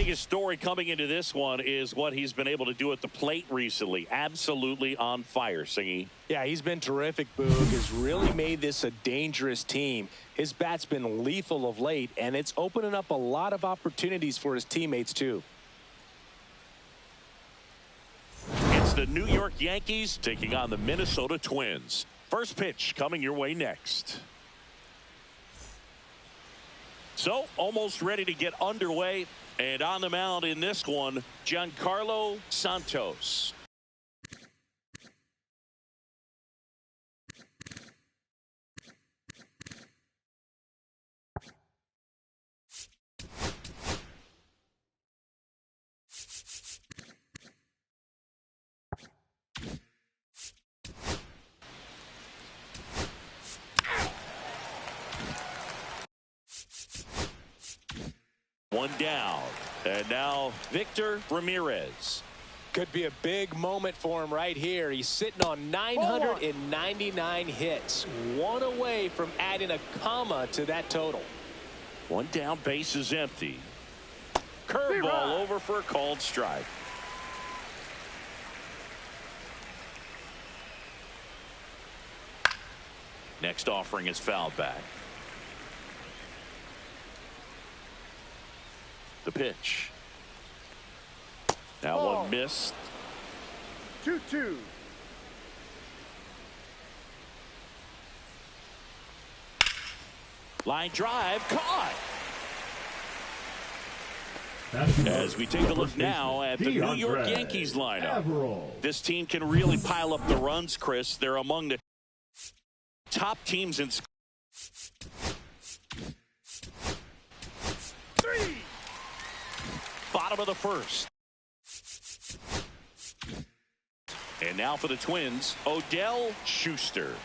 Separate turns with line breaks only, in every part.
biggest story coming into this one is what he's been able to do at the plate recently. Absolutely on fire, Singy.
Yeah, he's been terrific, Boog. Has really made this a dangerous team. His bat's been lethal of late, and it's opening up a lot of opportunities for his teammates, too.
It's the New York Yankees taking on the Minnesota Twins. First pitch coming your way next. So, almost ready to get underway. And on the mound in this one, Giancarlo Santos. One down. And now Victor Ramirez.
Could be a big moment for him right here. He's sitting on 999 hits. One away from adding a comma to that total.
One down, base is empty. Curveball over for a called strike. Next offering is fouled back. The pitch. Now one missed.
2-2.
Line drive caught. As we take a look now at the New York Yankees lineup. This team can really pile up the runs, Chris. They're among the top teams in scoring. Bottom of the first. And now for the Twins, Odell Schuster.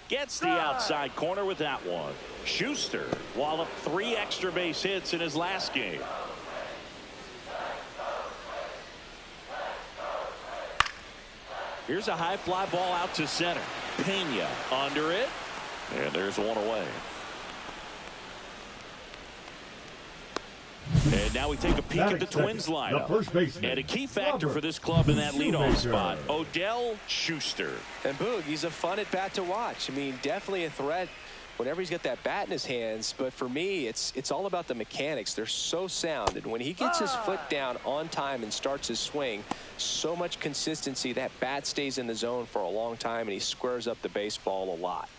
Gets the outside corner with that one. Schuster walloped 3 extra base hits in his last game. Here's a high fly ball out to center. Pena under it. And there's one away. And now we take a peek at the Twins lineup. And a key factor for this club in that leadoff spot, Odell Schuster.
And Boog, he's a fun at bat to watch. I mean, definitely a threat whenever he's got that bat in his hands. But for me, it's all about the mechanics. They're so sound. And when he gets his foot down on time and starts his swing, so much consistency, that bat stays in the zone for a long time, and he squares up the baseball a lot.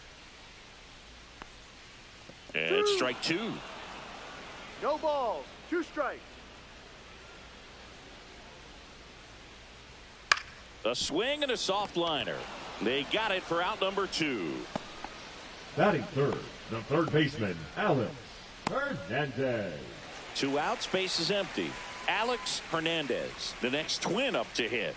And strike 2.
No balls. 2 strikes.
A swing and a soft liner. They got it for out number 2.
Batting third, the third baseman, Alex Hernandez.
2 outs, base is empty. Alex Hernandez, the next Twin up to hit.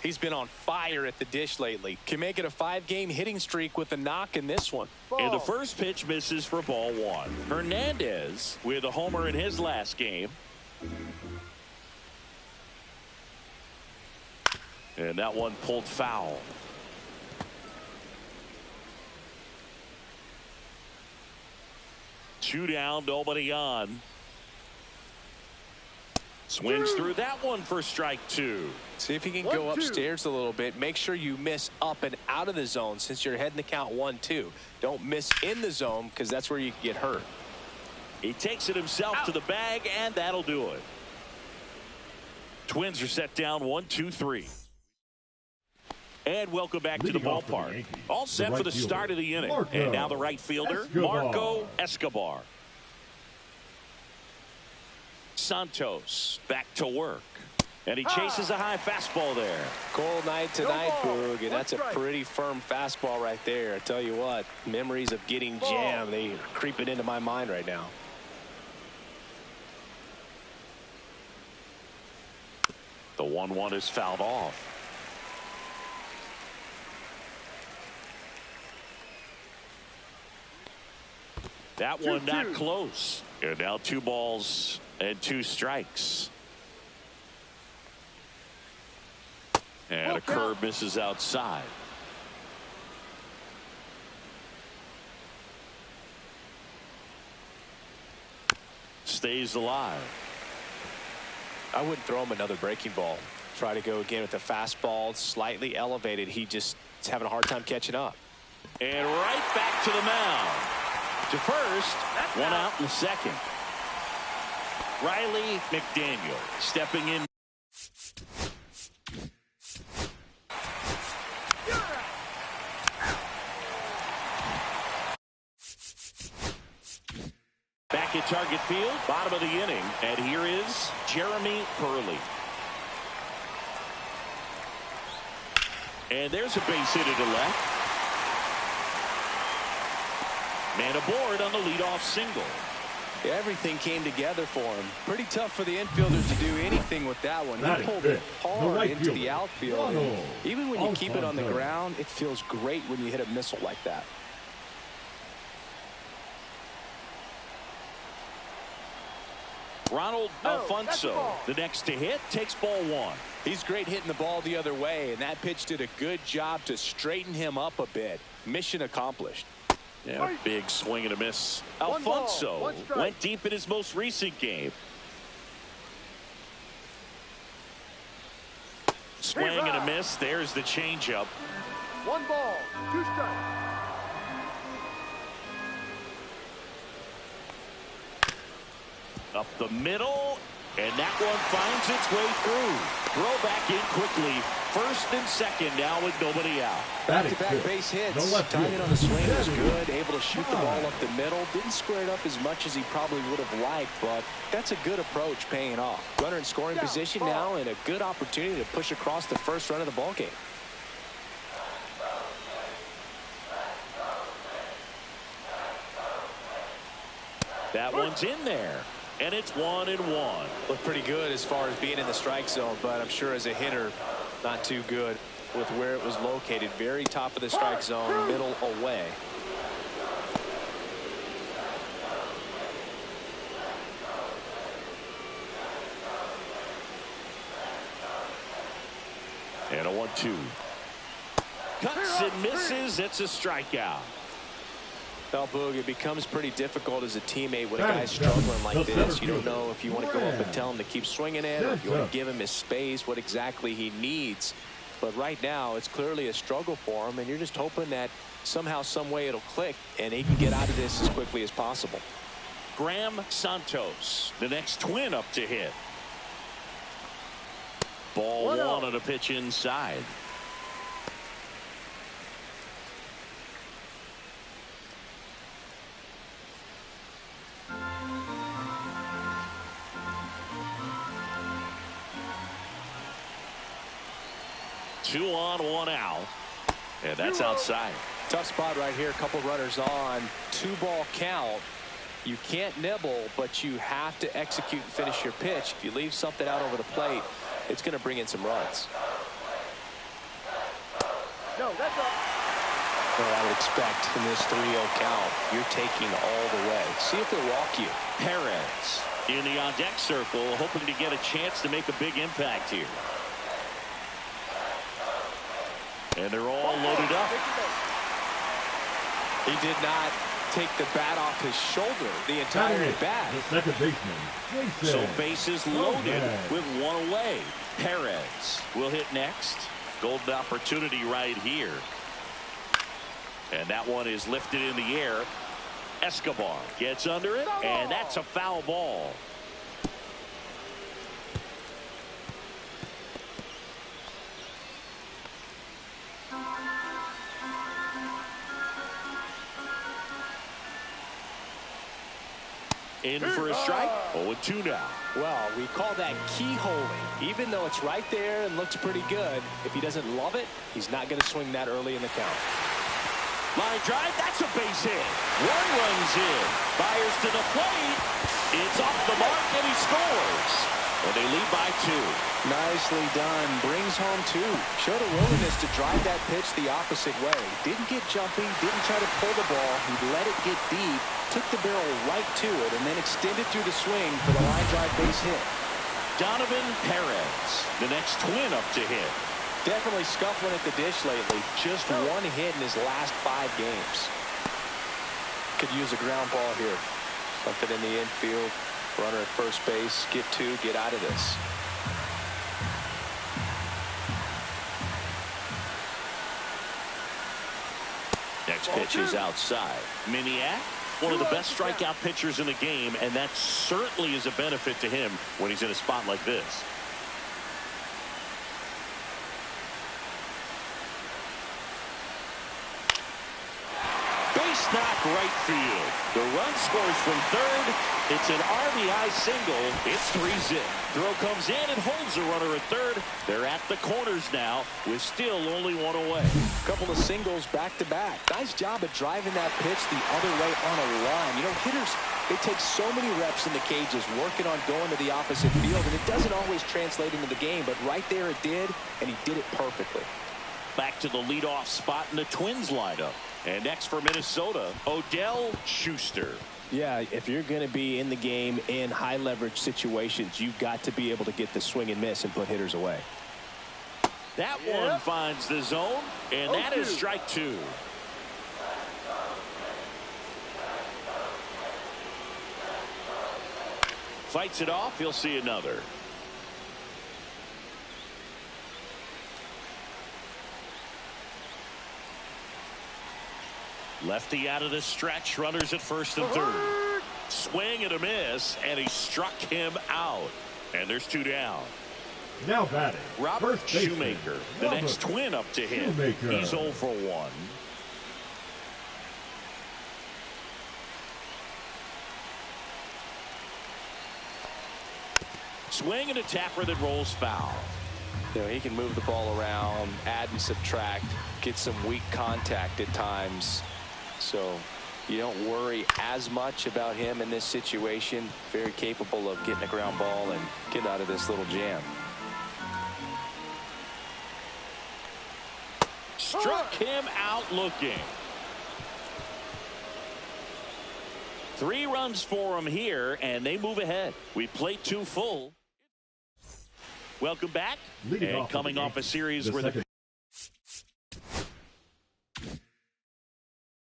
He's been on fire at the dish lately. Can make it a 5-game hitting streak with a knock in this one.
And the first pitch misses for ball 1. Hernandez with a homer in his last game. And that one pulled foul. Two down, nobody on. Swings through that one for strike 2.
See if he can go upstairs a little bit. Make sure you miss up and out of the zone since you're heading to count 1-2. Don't miss in the zone because that's where you can get hurt.
He takes it himself to the bag, and that'll do it. Twins are set down 1-2-3. And welcome back to the ballpark. All set for the start of the inning. And now the right fielder, Marco Escobar. Santos back to work. And he chases a high fastball there.
Cold night tonight, Boog, and that's a pretty firm fastball right there. I tell you what, memories of getting jammed, they are creeping into my mind right now.
The 1-1 is fouled off. That one not close. And now 2 balls and 2 strikes. And a curve misses outside. stays alive.
I wouldn't throw him another breaking ball. Try to go again with the fastball, slightly elevated. He just is having a hard time catching up.
And right back to the mound. To first, one out in the second. Riley McDaniel stepping in. Back at Target Field, bottom of the inning, and here is Jeremy Purley. And there's a base hit to left. Man aboard on the leadoff single.
Everything came together for him. Pretty tough for the infielders to do anything with that one. He pulled it hard into the outfield. Even when you keep it on the ground, it feels great when you hit a missile like that.
Ronald Alfonso, the next to hit, takes ball one.
He's great hitting the ball the other way, and that pitch did a good job to straighten him up a bit. Mission accomplished.
Yeah, big swing and a miss. Alfonso went deep in his most recent game. Swing and a miss. There's the changeup.
1 ball, 2 strikes.
Up the middle, and that one finds its way through. Throw back in quickly. First and second now with nobody out.
Back-to-back base hits. Timing on the swing was good. Able to shoot the ball up the middle. Didn't square it up as much as he probably would have liked, but that's a good approach paying off. Runner in scoring position now and a good opportunity to push across the first run of the ballgame.
That one's in there. And it's 1-1.
Looked pretty good as far as being in the strike zone, but I'm sure as a hitter, not too good with where it was located. Very top of the strike zone, middle away.
And a 1-2. Cuts and misses. It's a strikeout.
Well, Boog, it becomes pretty difficult as a teammate when a guy's struggling like this. You don't know if you want to go up and tell him to keep swinging it, or if you want to give him his space, what exactly he needs. But right now, it's clearly a struggle for him, and you're just hoping that somehow, some way it'll click, and he can get out of this as quickly as possible.
Graham Santos, the next twin up to hit. Ball one on a pitch inside. Two on, one out. And that's outside.
Tough spot right here. A couple runners on. 2-ball count. You can't nibble, but you have to execute and finish your pitch. If you leave something out over the plate, it's going to bring in some runs.
No, that's up.
Well, I would expect in this 3-0 count, you're taking all the way. See if they'll walk you.
Perez in the on-deck circle, hoping to get a chance to make a big impact here. And they're all loaded up.
He did not take the bat off his shoulder the entire bat.
The second baseman.
So bases loaded with one away. Perez will hit next. Golden opportunity right here. And that one is lifted in the air. Escobar gets under it, and that's a foul ball. In for a strike. 0-2 now.
Well, we call that keyholing. Even though it's right there and looks pretty good, if he doesn't love it, he's not going to swing that early in the count.
Line drive, that's a base hit. One runs in. Fires to the plate. It's off the mark, and he scores. And they lead by 2.
Nicely done. Brings home 2. Showed a willingness to drive that pitch the opposite way. Didn't get jumpy. Didn't try to pull the ball. He let it get deep. Took the barrel right to it and then extended through the swing for the line drive base hit.
Donovan Perez, the next twin up to hit.
Definitely scuffling at the dish lately. Just one hit in his last 5 games. Could use a ground ball here. Something in the infield. Runner at first base, get two, get out of this.
Next pitch is outside. Miniak, one of the best strikeout pitchers in the game, and that certainly is a benefit to him when he's in a spot like this. Base knock right field. The run scores from third. It's an RBI single. It's 3-zip. Throw comes in and holds the runner at third. They're at the corners now with still only one away.
Couple of singles back-to-back. Nice job at driving that pitch the other way on a line. You know, hitters, they take so many reps in the cages working on going to the opposite field, and it doesn't always translate into the game, but right there it did, and he did it perfectly.
Back to the leadoff spot in the Twins lineup. And next for Minnesota, Odell Schuster.
Yeah, if you're going to be in the game in high leverage situations, you've got to be able to get the swing and miss and put hitters away.
That one finds the zone, and that is strike two. Fights it off. He'll see another. Lefty out of the stretch. Runners at first and third. Swing and a miss, and he struck him out. And there's two down.
Now batting,
Robert
first baseman,
Shoemaker, the next twin up to him.
Shoemaker.
He's 0 for 1. Swing and a tapper that rolls foul.
You know, he can move the ball around, add and subtract, get some weak contact at times. So you don't worry as much about him in this situation. Very capable of getting a ground ball and getting out of this little jam.
Struck him out looking. 3 runs for him here, and they move ahead. We play 2 full. Welcome back.
Leading
and
off
coming off a series where the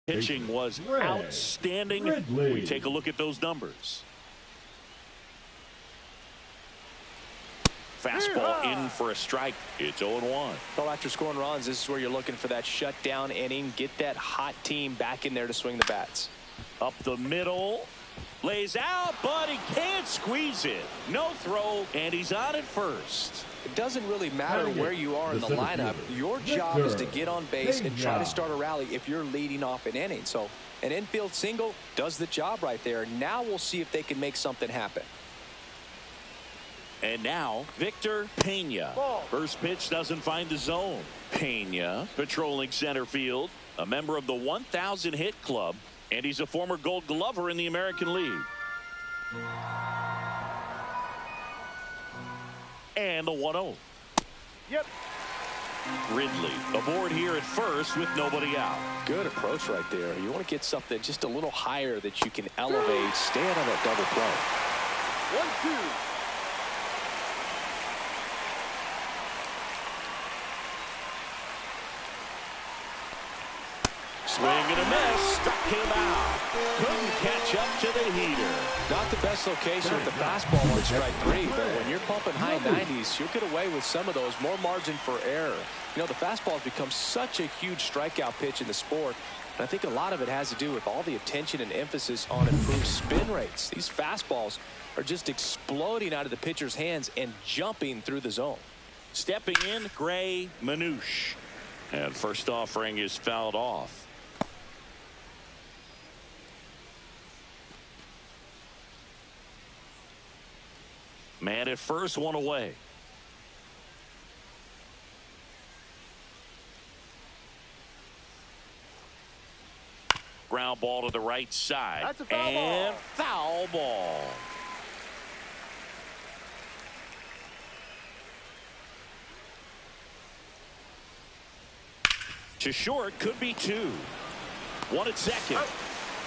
pitching was outstanding.
Ridley.
We take a look at those numbers. Fastball in for a strike. It's 0-1.
Well, after scoring runs, this is where you're looking for that shutdown inning. Get that hot team back in there to swing the bats.
Up the middle. Lays out, but he can't squeeze it. No throw, and he's on at first.
It doesn't really matter where you are in the lineup. Your job is to get on base and try to start a rally if you're leading off an inning. So an infield single does the job right there. Now we'll see if they can make something happen.
And now Victor Pena. First pitch doesn't find the zone. Pena patrolling center field, a member of the 1,000 hit club, and he's a former Gold Glover in the American League. And the 1-0.
Yep.
Ridley aboard here at first with nobody out.
Good approach right there. You want to get something just a little higher that you can elevate. Stay out of that double play.
1-2.
Swing and a miss. Struck him out. Couldn't catch up to the heater.
Not the best location with the fastball on strike 3, but when you're pumping high 90s, you'll get away with some of those. More margin for error. You know, the fastball has become such a huge strikeout pitch in the sport. And I think a lot of it has to do with all the attention and emphasis on improved spin rates. These fastballs are just exploding out of the pitcher's hands and jumping through the zone.
Stepping in, Gray Manouche. And first offering is fouled off. Man at first, one away. Ground ball to the right side.
That's a foul
and
ball.
Foul ball. To short, could be 2. 1 at second.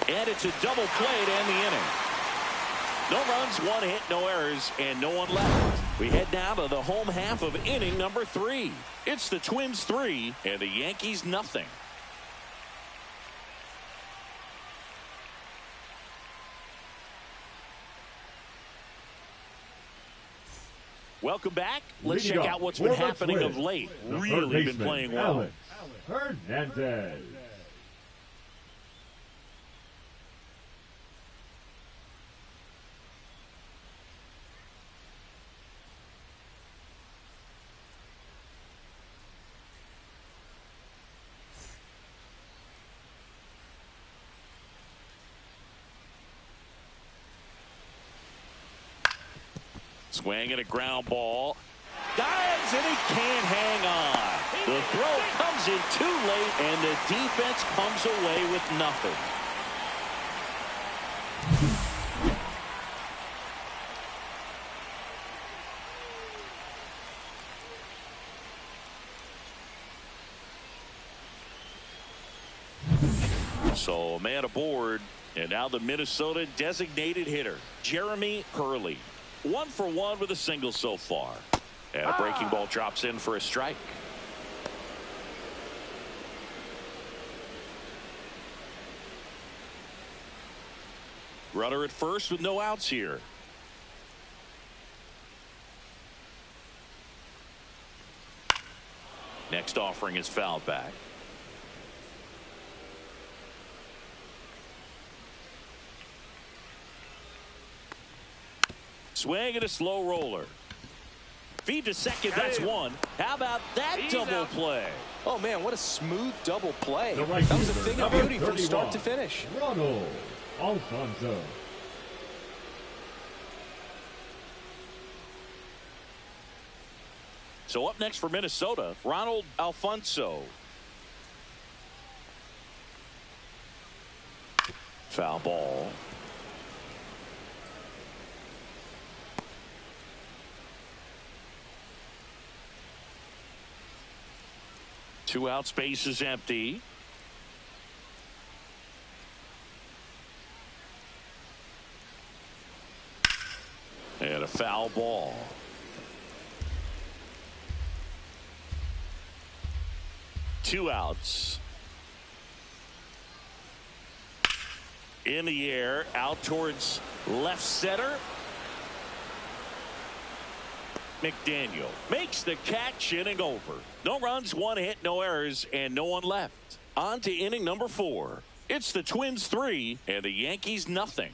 And it's a double play to end the inning. No runs, 1 hit, no errors, and no one left. We head now to the home half of inning number 3. It's the Twins 3 and the Yankees nothing. Welcome back. Let's
Leading
check
up
out what's
for
been
the
happening
Twins,
of late.
the third
Really been
baseman,
playing well.
Alex Hernandez.
Swing and a ground ball. Dives and he can't hang on. The throw comes in too late and the defense comes away with nothing. So a man aboard, and now the Minnesota designated hitter, Jeremy Hurley. 1 for 1 with a single so far. And a breaking ball drops in for a strike. Runner at first with no outs here. Next offering is fouled back. Swing and a slow roller. Feed to second, that's one. How about that double play?
Oh, man, what a smooth double play.
The right
That was a
fielder,
thing of
number
beauty from start
31,
to finish.
Ronald Alfonso.
So up next for Minnesota, Ronald Alfonso. Foul ball. Two out, space is empty. And a foul ball. Two outs. In the air, out towards left center. McDaniel makes the catch, inning over. No runs, one hit, no errors, and no one left. On to inning number 4. It's the Twins 3 and the Yankees nothing.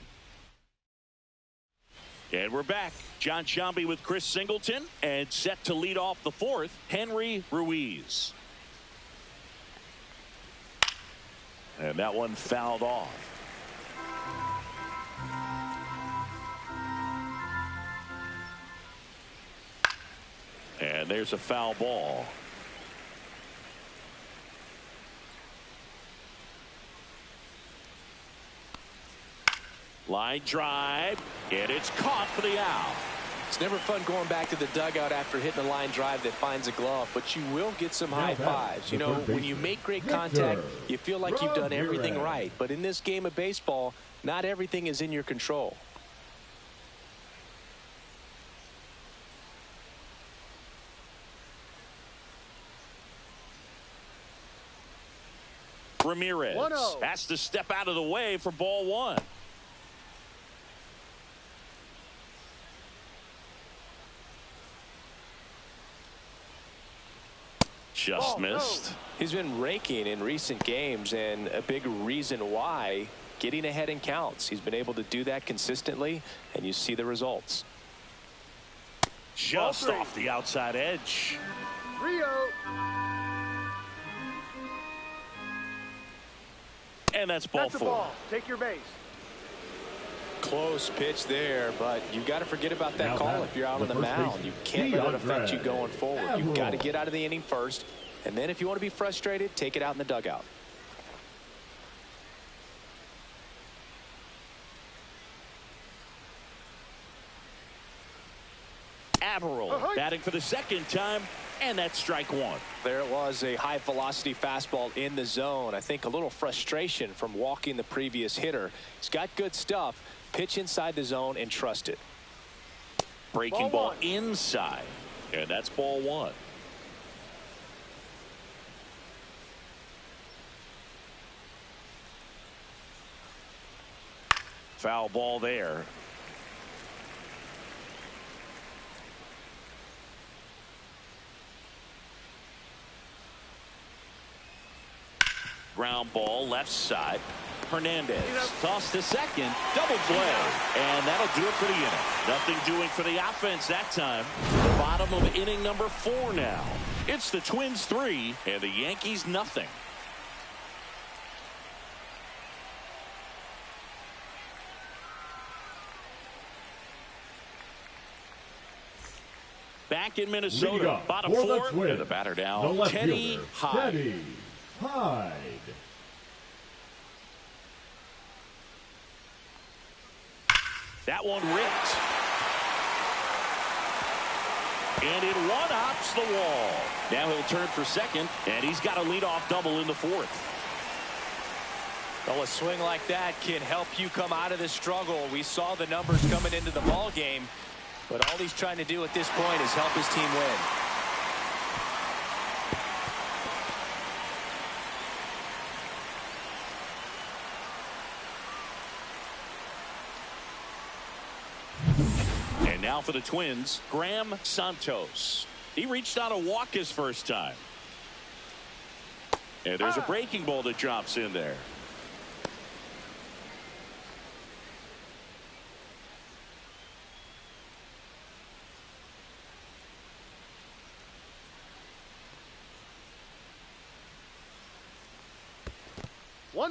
And we're back. John Sciambi with Chris Singleton, and set to lead off the 4th, Henry Ruiz. And that one fouled off. And there's a foul ball. Line drive, and it's caught for the out.
It's never fun going back to the dugout after hitting a line drive that finds a glove, but you will get some high fives. You know, when you make great contact, you feel like you've done everything right. But in this game of baseball, not everything is in your control.
Ramirez
1-0.
has to step out of the way for ball 1. Just missed.
He's been raking in recent games, and a big reason why, getting ahead in counts. He's been able to do that consistently, and you see the results.
Just off the outside edge.
Rio.
And that's ball
That's the
4.
ball. Take your base.
Close pitch there, but you've got to forget about that call if you're out on the mound. You can't let it affect you going forward. You've got to get out of the inning first, and then if you want to be frustrated, take it out in the dugout.
Averill batting for the second time, and that's strike 1.
There it was, a high velocity fastball in the zone. I think a little frustration from walking the previous hitter. He's got good stuff. Pitch inside the zone and trust it.
Breaking ball inside, and that's ball 1. Foul ball there. Ground ball left side. Hernandez tossed to second. Double play. And that'll do it for the inning. Nothing doing for the offense that time. The bottom of inning number 4 now. It's the Twins 3 and the Yankees nothing. Back in Minnesota, bottom 4, and the batter down, Teddy Hyde.
Teddy Hyde.
That one ripped. And it one-hops the wall. Now he'll turn for second, and he's got a leadoff double in the 4th.
Well, a swing like that can help you come out of this struggle. We saw the numbers coming into the ball game. But all he's trying to do at this point is help his team win.
And now for the Twins, Graham Santos. He reached out a walk his first time. And there's a breaking ball that drops in there.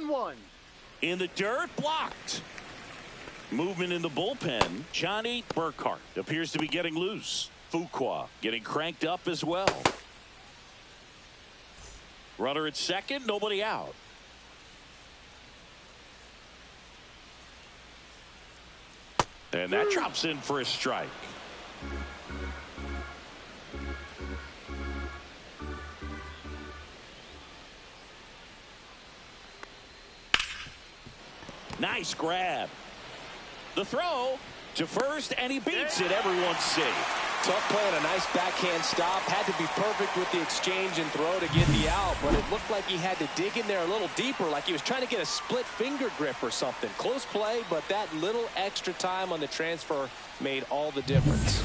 One.
In the dirt, blocked. Movement in the bullpen. Johnny Burkhart appears to be getting loose. Fuqua getting cranked up as well. Runner at second, nobody out. And that drops in for a strike. Nice grab. The throw to first, and he beats it. Everyone's safe.
Tough play and a nice backhand stop. Had to be perfect with the exchange and throw to get the out, but it looked like he had to dig in there a little deeper, like he was trying to get a split finger grip or something. Close play, but that little extra time on the transfer made all the difference.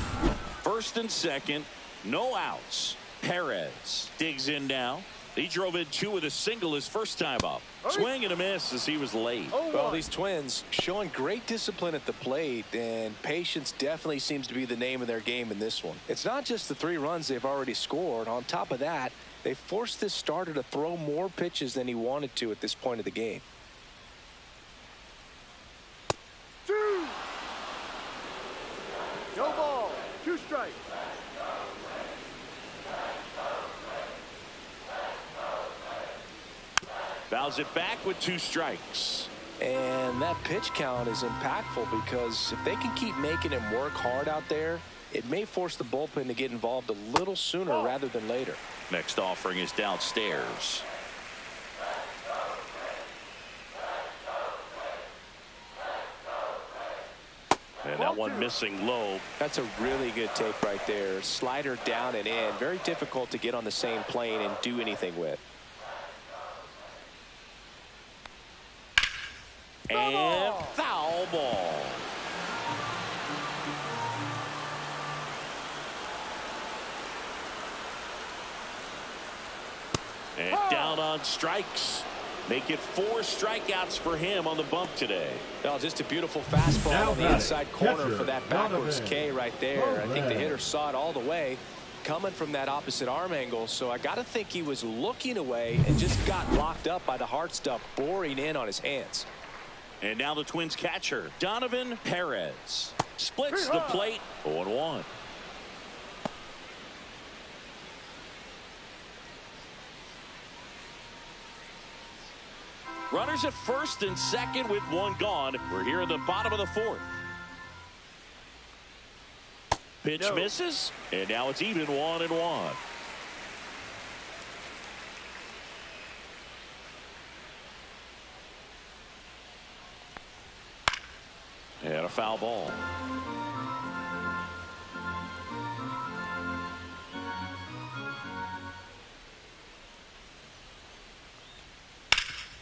First and second, no outs. Perez digs in now. He drove in 2 with a single his first time up. Swing and a miss as he was late.
Well, these Twins showing great discipline at the plate, and patience definitely seems to be the name of their game in this one. It's not just the 3 runs they've already scored. On top of that, they forced this starter to throw more pitches than he wanted to at this point of the game.
2. No ball. 2 strikes.
Fouls it back with 2 strikes.
And that pitch count is impactful because if they can keep making him work hard out there, it may force the bullpen to get involved a little sooner rather than later.
Next offering is downstairs. And that one missing low.
That's a really good take right there. Slider down and in. Very difficult to get on the same plane and do anything with.
And foul ball. And down on strikes. Make it 4 strikeouts for him on the bump today.
Well, just a beautiful fastball on the inside corner for that backwards K right there. I think the hitter saw it all the way coming from that opposite arm angle. So I got to think he was looking away and just got locked up by the hard stuff boring in on his hands.
And now the Twins catcher, Donovan Perez. Splits the plate, 0-1. Runners at first and second with 1 gone. We're here in the bottom of the 4th. Pitch misses, and now it's even 1-1. And a foul ball.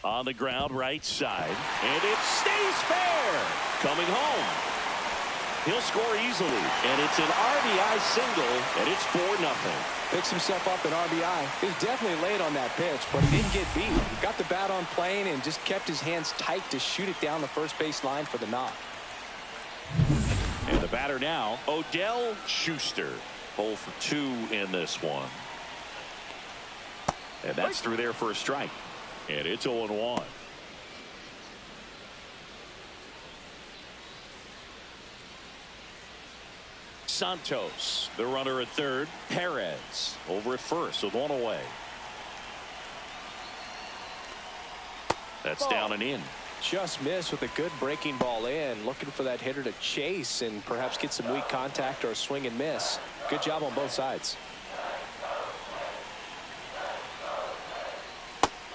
On the ground right side, and it stays fair. Coming home. He'll score easily, and it's an RBI single, and it's 4-0.
Picks himself up an RBI. He was definitely late on that pitch, but he didn't get beat. He got the bat on plane and just kept his hands tight to shoot it down the first base line for the knock.
And the batter now, Odell Schuster. 0 for 2 in this one. And that's through there for a strike. And it's 0-1. Santos, the runner at third. Perez over at first with one away. That's down and in.
Just missed with a good breaking ball in. Looking for that hitter to chase and perhaps get some weak contact or a swing and miss. Good job on both sides.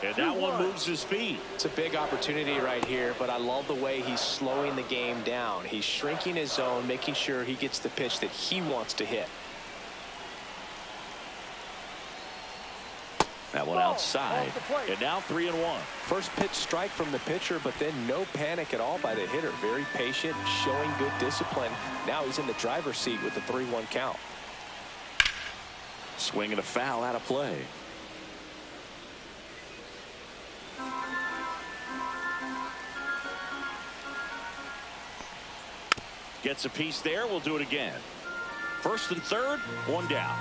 And that one moves his feet.
It's a big opportunity right here, but I love the way he's slowing the game down. He's shrinking his zone, making sure he gets the pitch that he wants to hit.
That one outside. And now 3-1.
First pitch strike from the pitcher, but then no panic at all by the hitter. Very patient, showing good discipline. Now he's in the driver's seat with the 3-1 count.
Swing and a foul out of play. Gets a piece there. We'll do it again. First and third, one down.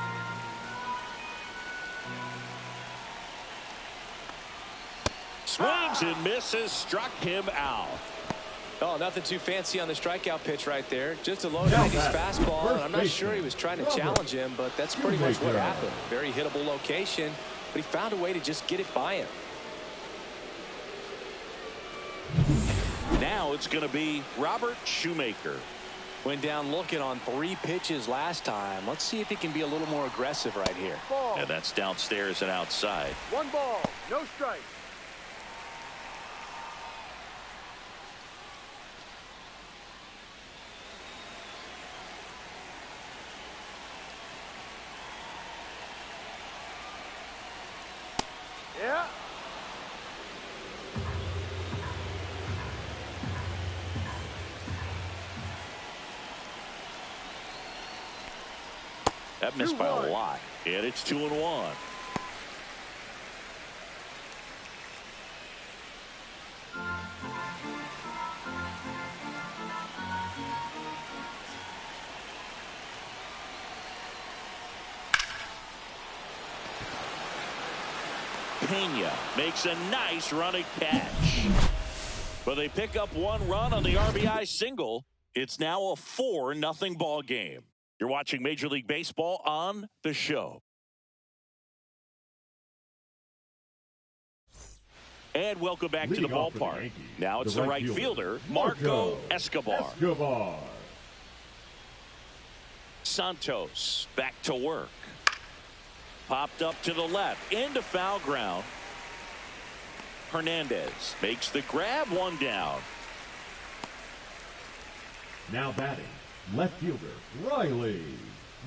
Swings and misses. Struck him out.
Oh, nothing too fancy on the strikeout pitch right there. Just a low 90s fastball. And I'm not sure he was trying to challenge him, but that's pretty much what happened. Very hittable location, but he found a way to just get it by him.
Now it's going to be Robert Shoemaker.
Went down looking on 3 pitches last time. Let's see if he can be a little more aggressive right here.
Ball.
And that's downstairs and outside.
1 ball, no strike. Yeah.
That missed by a lot. And it's 2-1. Pena makes a nice running catch. But they pick up 1 run on the RBI single. It's now a 4-0 ball game. You're watching Major League Baseball on The Show. And welcome back to the ballpark. Now it's the right fielder, Marco Escobar. Santos back to work. Popped up to the left, into foul ground. Hernandez makes the grab, 1 down.
Now batting, left fielder, Riley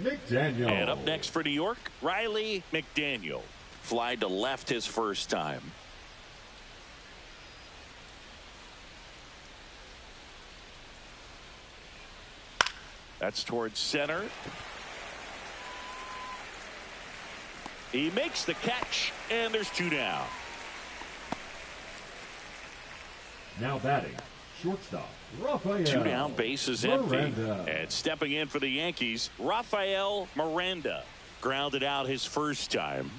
McDaniel.
And up next for New York, Riley McDaniel. Fly to left his first time. That's towards center. He makes the catch, and there's 2 down.
Now batting, shortstop, Rafael.
2 down, base is empty.
Miranda.
And stepping in for the Yankees, Rafael Miranda. Grounded out his first time.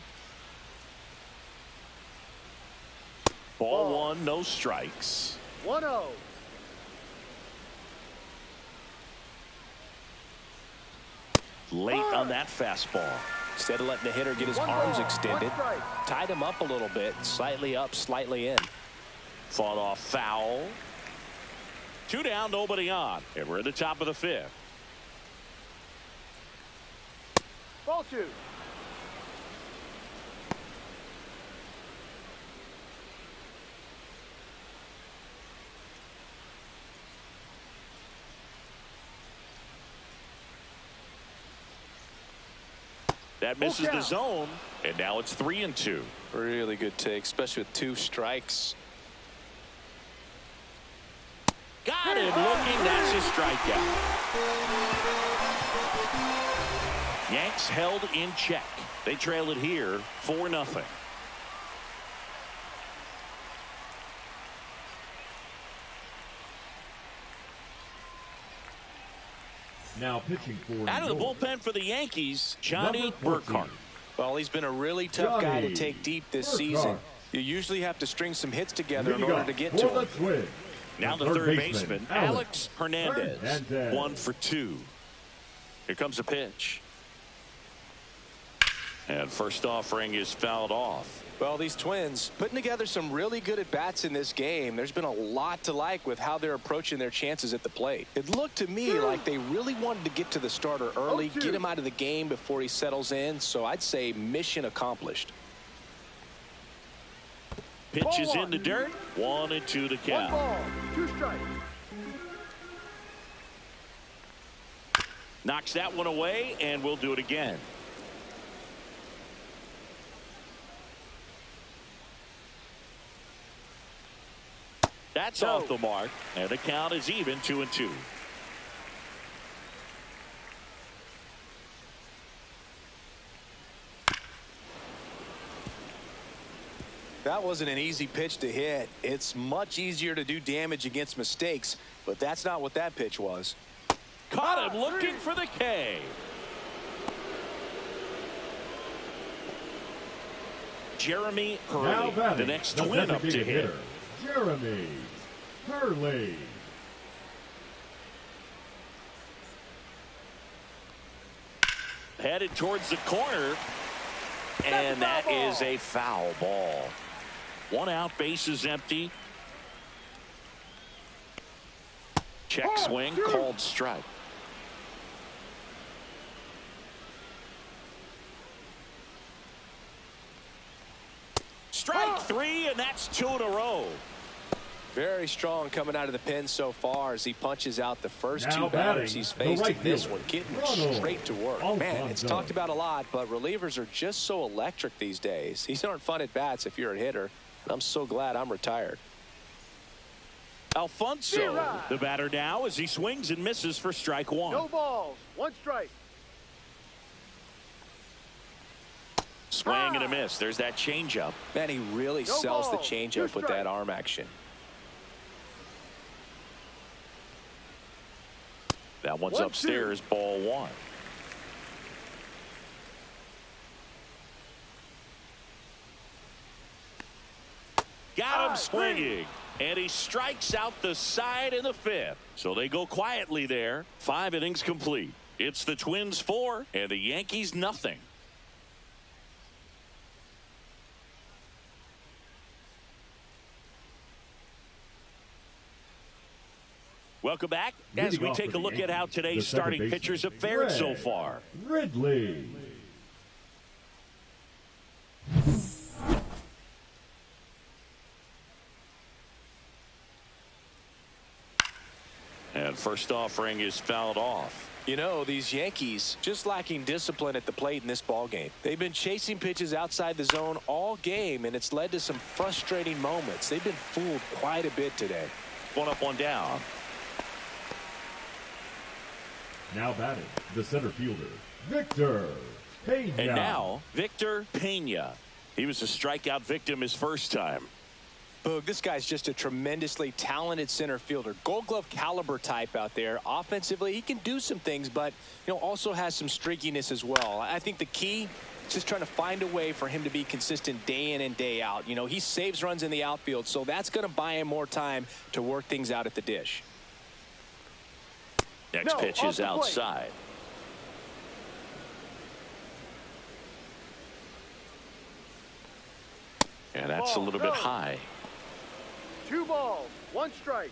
Ball 1, no strikes.
1-0.
Late on that fastball.
Instead of letting the hitter get his arms extended, tied him up a little bit, slightly up, slightly in.
Fought off foul. 2 down, nobody on. And we're at the top of the 5th.
Ball 2.
That misses the zone, and now it's 3-2.
Really good take, especially with 2 strikes.
Got him looking. That's a strikeout. Yanks held in check. They trail it here 4-0.
Now pitching for
out of the bullpen for the Yankees, Johnny Burkhart.
Well, he's been a really tough guy to take deep this season. You usually have to string some hits together in order to get to him.
Now the third baseman, Alex Hernandez. 1 for 2. Here comes a pitch. And first offering is fouled off.
Well, these Twins putting together some really good at-bats in this game. There's been a lot to like with how they're approaching their chances at the plate. It looked to me like they really wanted to get to the starter early, get him out of the game before he settles in. So I'd say mission accomplished.
Pitch is in the dirt. 1-2 to count.
1 ball, 2 strikes.
Knocks that one away, and we'll do it again. That's off the mark, and the count is even 2-2.
That wasn't an easy pitch to hit. It's much easier to do damage against mistakes, but that's not what that pitch was.
Caught him looking for the K. Jeremy Hurley, the next Twin up to hit.
Jeremy Hurley.
Headed towards the corner, and that is a foul ball. 1 out, base is empty. Check swing, called strike. Strike 3, and that's 2 in a row.
Very strong coming out of the pen so far as he punches out the first 2 batters
batting,
he's faced
right
in this
fielder,
one, getting
Ronald
straight to work. Man, it's
Alfonso.
talked about a lot, but relievers are just so electric these days. These aren't fun at bats if you're a hitter, and I'm so glad I'm retired.
Alfonso, the batter now, as he swings and misses for strike 1.
No balls, 1 strike.
Swing and a miss. There's that changeup.
Man, he really
No
sells the
balls,
changeup
2
with that
strikes.
arm action.
That one's
1-2.
upstairs, ball 1. Got him swinging, and he strikes out the side in the 5th. So they go quietly there. 5 innings complete. It's the Twins 4 and the Yankees nothing. Welcome back as we take a look at how today's starting pitchers have fared so far.
Ridley.
And first offering is fouled off.
You know, these Yankees just lacking discipline at the plate in this ball game. They've been chasing pitches outside the zone all game, and it's led to some frustrating moments. They've been fooled quite a bit today.
1 up, 1 down.
Now batting, the center fielder, Victor Pena.
And now, Victor Pena. He was a strikeout victim his first time.
Boog, this guy's just a tremendously talented center fielder. Gold Glove caliber type out there. Offensively, he can do some things, but, you know, also has some streakiness as well. I think the key is just trying to find a way for him to be consistent day in and day out. You know, he saves runs in the outfield, so that's going to buy him more time to work things out at the dish.
Next pitch is outside. And that's a little bit high.
2 balls, 1 strike.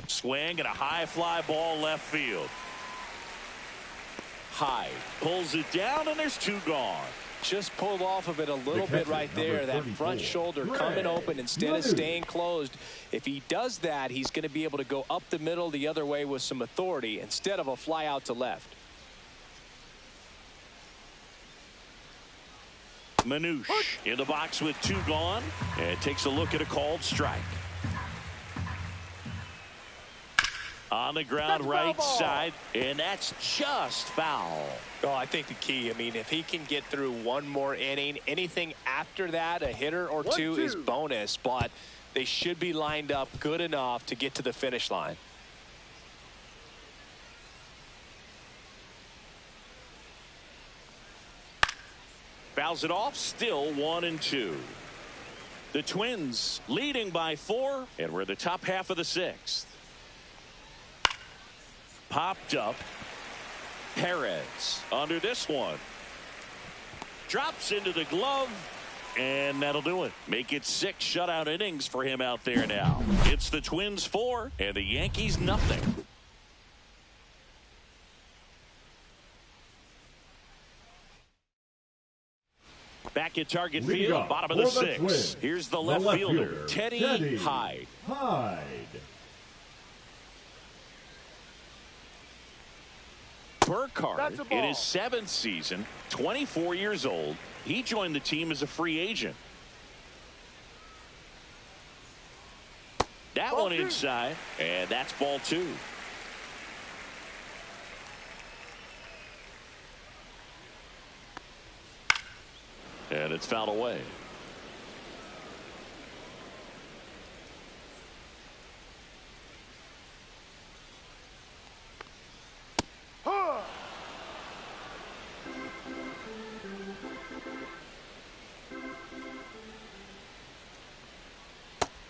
Swing and a high fly ball left field. High pulls it down, and there's 2 gone.
Just pulled off of it a little bit right there. That front shoulder coming open instead of staying closed. If he does that, he's going to be able to go up the middle the other way with some authority instead of a fly out to left.
Manouche in the box with 2 gone, and takes a look at a called strike. On the ground, right side, and that's just foul.
Oh, I think the key, I mean, if he can get through one more inning, anything after that, a hitter or two is bonus, but they should be lined up good enough to get to the finish line.
Fouls it off, still 1-2. The Twins leading by 4, and we're in the top half of the 6th. Popped up. Perez under this one. Drops into the glove, and that'll do it. Make it 6 shutout innings for him out there now. It's the Twins 4, and the Yankees nothing. Back at target field, bottom of the 6th. Here's the left fielder, Teddy Hyde. Burkhardt, in his 7th season, 24 years old. He joined the team as a free agent. That one inside, and that's ball 2. And it's fouled away.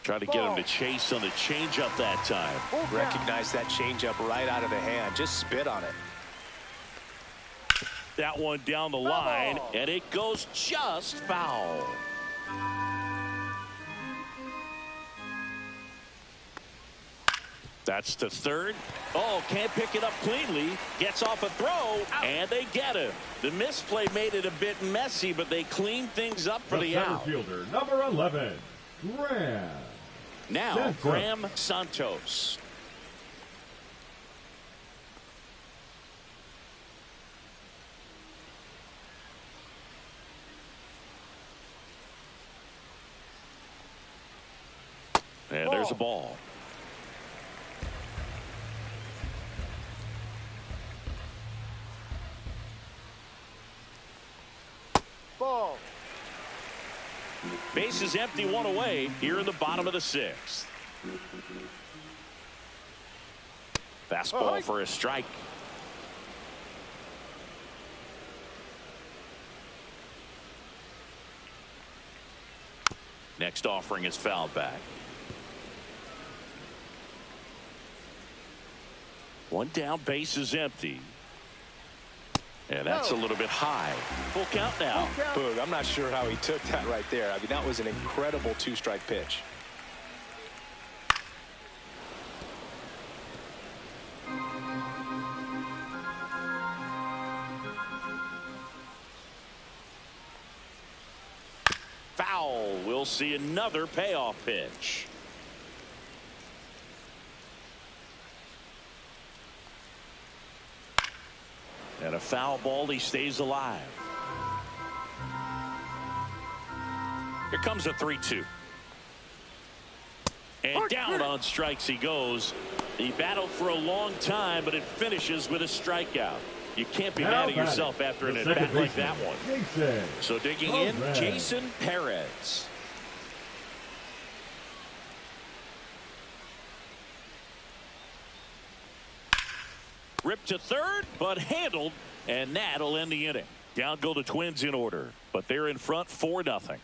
Trying to get him to chase on the changeup that time.
Recognize that changeup right out of the hand. Just spit on it.
That one down the line, and it goes just foul. That's to third. Oh, can't pick it up cleanly. Gets off a throw, and they get him. The misplay made it a bit messy, but they cleaned things up for the out.
Fielder, number 11, Graham.
Now, Graham Santos. And there's a ball.
Ball.
Base is empty, 1 away here in the bottom of the 6th. Fastball for a strike. Next offering is fouled back. 1 down, base is empty. And that's a little bit high. Full count now.
Boog, I'm not sure how he took that right there. I mean, that was an incredible 2-strike pitch.
Foul. We'll see another payoff pitch. And a foul ball, he stays alive. Here comes a 3-2. And down on strikes he goes. He battled for a long time, but it finishes with a strikeout. You can't be mad at yourself after an at-bat like that one. So digging in, Jason Perez. Ripped to third, but handled, and that'll end the inning. Down go the Twins in order, but they're in front 4-0.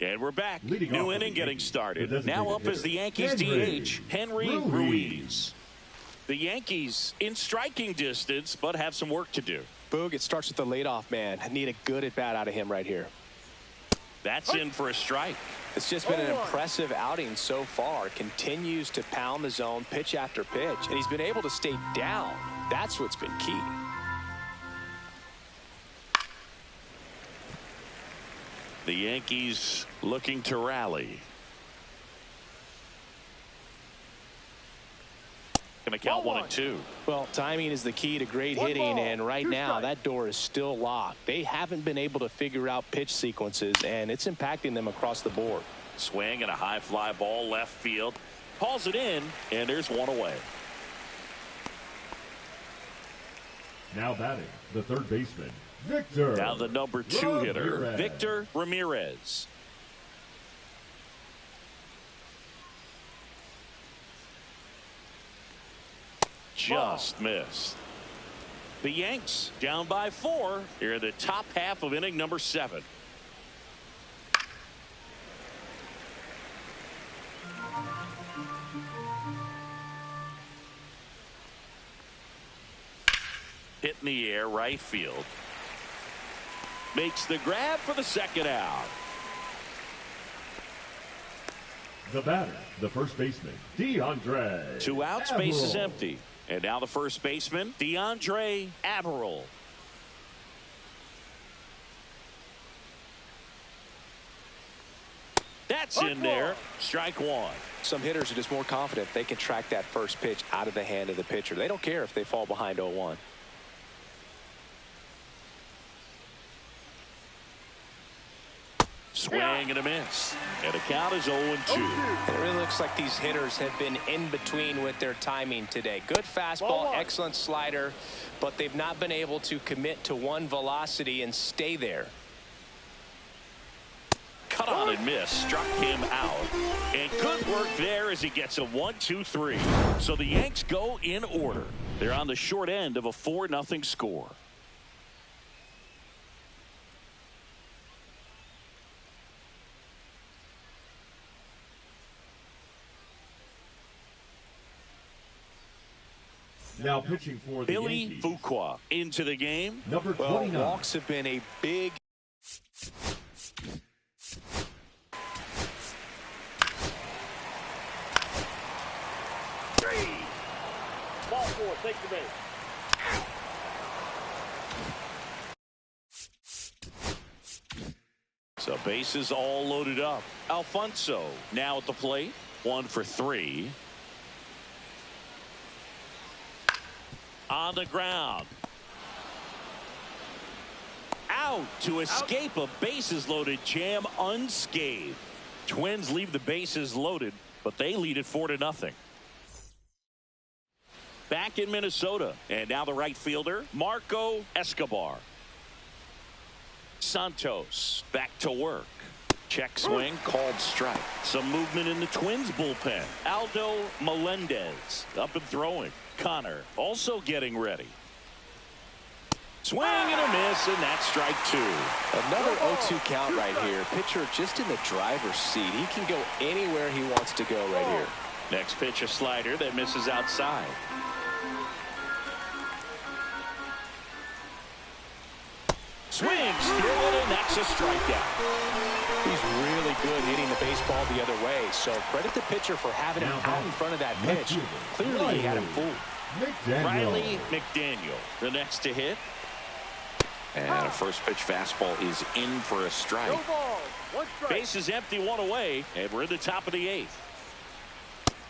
And we're back. New inning getting started. Now up is the Yankees DH, Henry Ruiz. The Yankees in striking distance, but have some work to do.
Boog, it starts with the leadoff man. I need a good at-bat out of him right here.
That's in for a strike.
It's just been an impressive outing so far. Continues to pound the zone pitch after pitch, and he's been able to stay down. That's what's been key.
The Yankees looking to rally. making the count 1-2.
Well, timing is the key to great hitting, and right now that door is still locked. They haven't been able to figure out pitch sequences, and it's impacting them across the board.
Swing and a high fly ball left field. Calls it in, and there's one away.
Now batting, the third baseman, Victor.
Now the number 2 hitter, Victor Ramirez. Just missed. The Yanks down by 4 here in the top half of inning number 7. Hit in the air, right field. Makes the grab for the second out.
The batter, the first baseman, DeAndre.
2 outs, base is empty. And now the first baseman, DeAndre Averill. That's in there. Strike 1.
Some hitters are just more confident they can track that first pitch out of the hand of the pitcher. They don't care if they fall behind 0-1.
Swing and a miss. And the count is 0-2.
And it really looks like these hitters have been in between with their timing today. Good fastball, excellent slider, but they've not been able to commit to one velocity and stay there.
Cut on and miss. Struck him out. And good work there as he gets a 1-2-3. So the Yanks go in order. They're on the short end of a 4-0 score.
Now pitching for the
Billy
Yankees,
Fuqua into the game.
number 29.
Well, walks have been a big...
Ball 4, take the base.
So bases all loaded up. Alfonso now at the plate. 1 for 3. On the ground. Out to escape a bases loaded jam unscathed. Twins leave the bases loaded, but they lead it 4-0. Back in Minnesota, and now the right fielder, Marco Escobar. Santos back to work. Check swing, called strike. Some movement in the Twins bullpen. Aldo Melendez up and throwing. Connor also getting ready. Swing and a miss, and that's strike 2.
Another 0-2 count right here. Pitcher just in the driver's seat. He can go anywhere he wants to go right here.
Next pitch, a slider that misses outside. Swings through it, and that's a strikeout.
He's really good hitting the baseball the other way, so credit the pitcher for having him out in front of that pitch. Clearly he had him fooled.
Riley McDaniel, the next to hit. And a first pitch fastball is in for a strike.
No balls, 1 strike.
Base is empty, 1 away, and we're in the top of the 8th.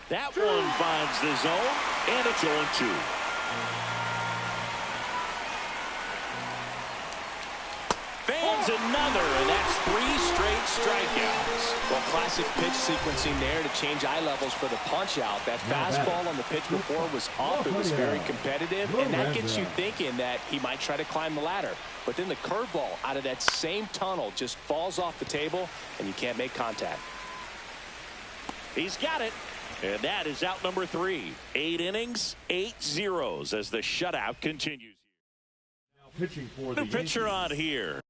That one finds the zone, and it's 0-2. Fans another, and that's 3 straight strikeouts.
Well, classic pitch sequencing there to change eye levels for the punch out. That fastball on the pitch before was up. It was very competitive, and that gets you thinking that he might try to climb the ladder. But then the curveball out of that same tunnel just falls off the table, and you can't make contact.
He's got it. And that is out number 3. 8 innings, 8 zeros as the shutout continues.
Now pitching for the
New pitcher
Yankees.
on here.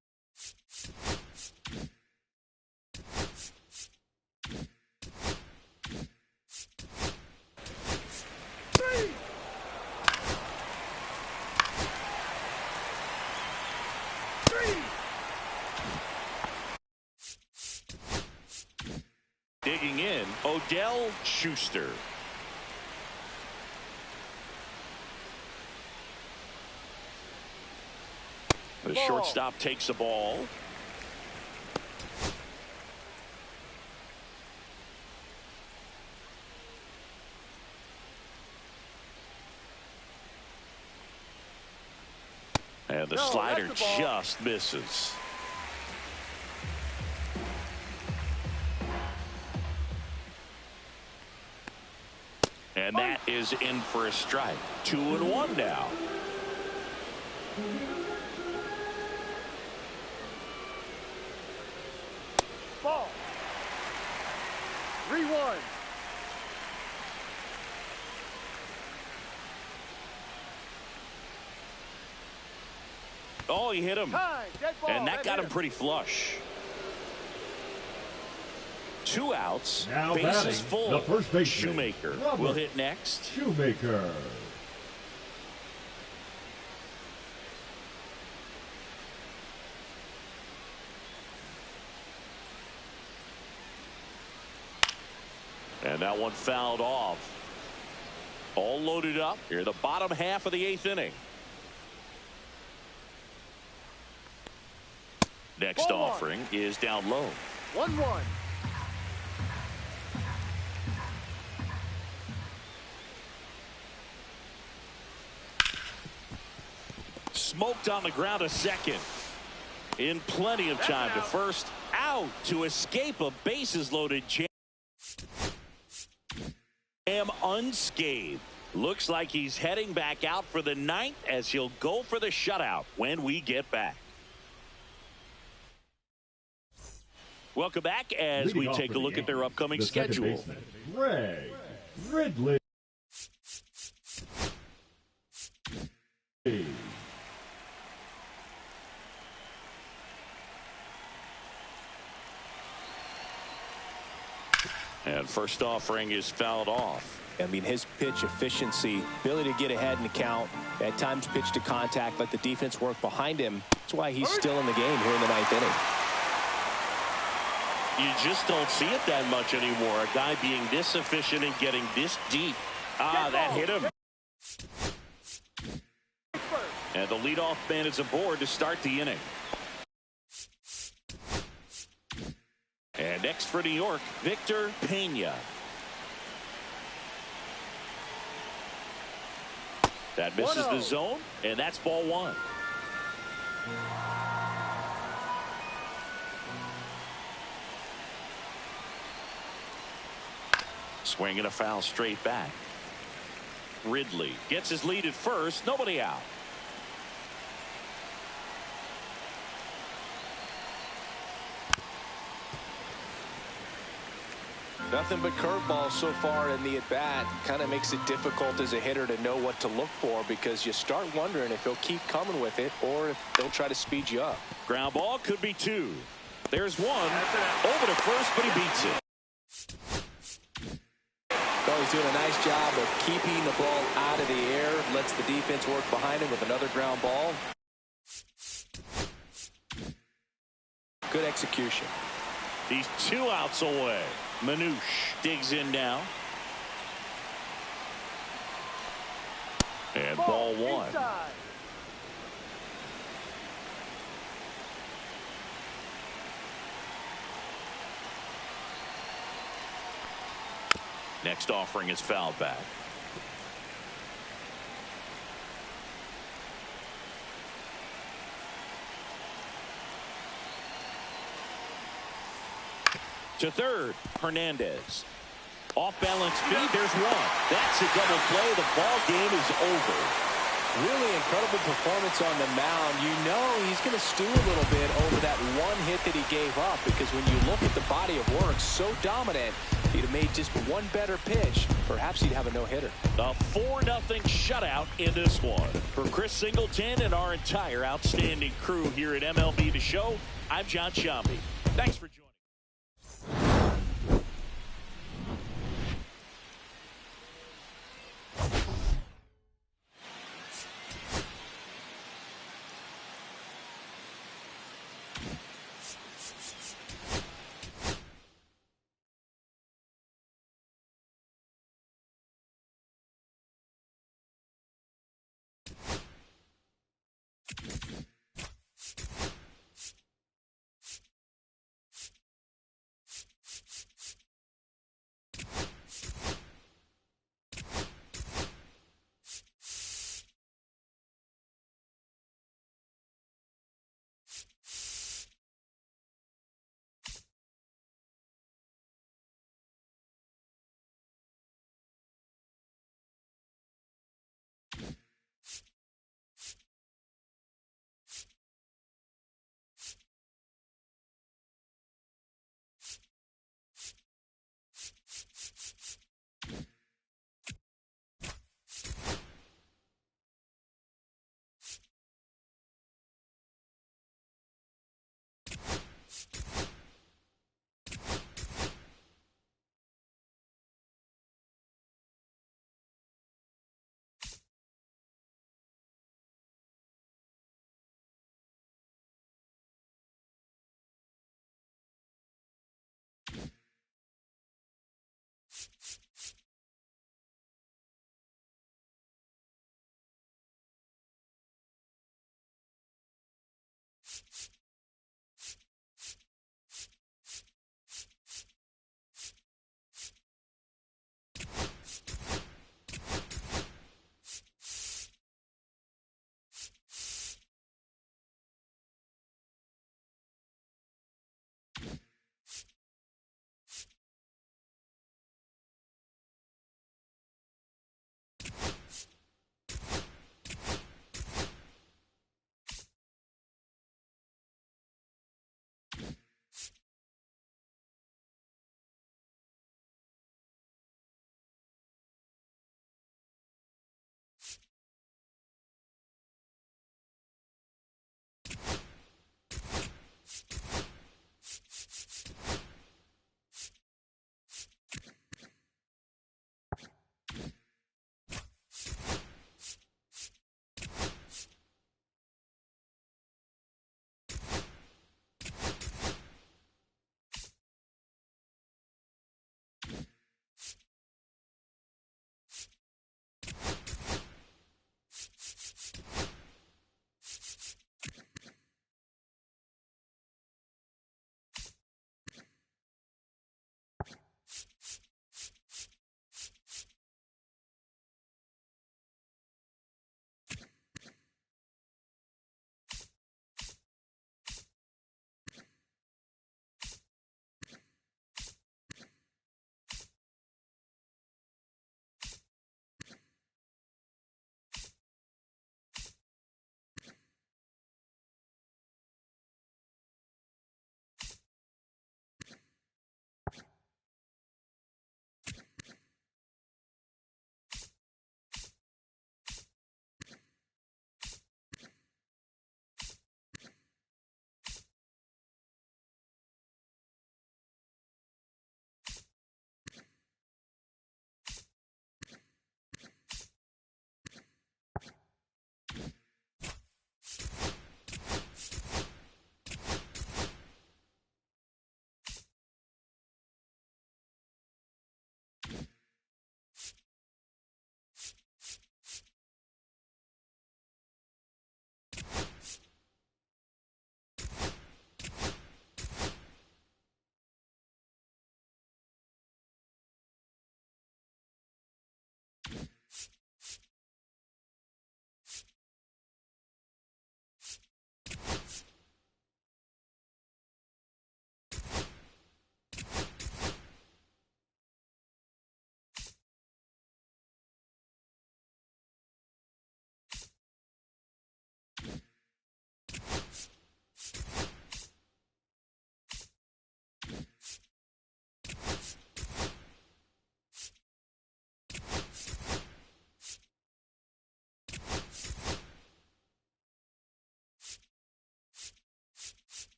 Digging in, Odell Schuster. The shortstop takes a ball. And the
No,
slider
that's the ball.
just misses. And that is in for a strike. 2-1 now.
Ball. 3-1.
Oh, he hit him.
Time. Dead ball.
And that got
hit
him pretty flush. 2 outs.
Now
Bases
batting,
full.
the first baseman,
Shoemaker
Robert
will hit next.
Shoemaker.
And that one fouled off. All loaded up. Here, the bottom half of the 8th inning. Next
Ball one.
offering is down low.
1-1.
Smoked on the ground to second. In plenty of time to first. Out to escape a bases loaded jam unscathed. Looks like he's heading back out for the 9th as he'll go for the shutout when we get back. Welcome back as we take a look at their upcoming schedule.
Greg Ridley.
And first offering is fouled off.
I mean, his pitch efficiency, ability to get ahead in the count, at times pitch to contact, let the defense work behind him. That's why he's still in the game here in the 9th inning.
You just don't see it that much anymore. A guy being this efficient and getting this deep. That hit him. And the leadoff man is aboard to start the inning. And next for New York, Victor Pena. That misses the zone, and that's ball 1. Swinging a foul straight back. Ridley gets his lead at first. Nobody out.
Nothing but curveballs so far in the at-bat. Kind of makes it difficult as a hitter to know what to look for because you start wondering if he'll keep coming with it or if they'll try to speed you up.
Ground ball could be 2. There's 1. Over to first, but he beats it.
Well, he's doing a nice job of keeping the ball out of the air. Lets the defense work behind him with another ground ball. Good execution.
He's 2 outs away. Manouche digs in now. And ball 1.
Inside.
Next offering is fouled back. To third, Hernandez. Off balance feed, there's 1. That's a double play. The ball game is over.
Really incredible performance on the mound. You know he's going to stew a little bit over that 1 hit that he gave up because when you look at the body of work, so dominant, if he'd have made just 1 better pitch, perhaps he'd have a no-hitter.
A 4-0 shutout in this one. For Chris Singleton and our entire outstanding crew here at MLB The Show, I'm John Shambi. Thanks for joining.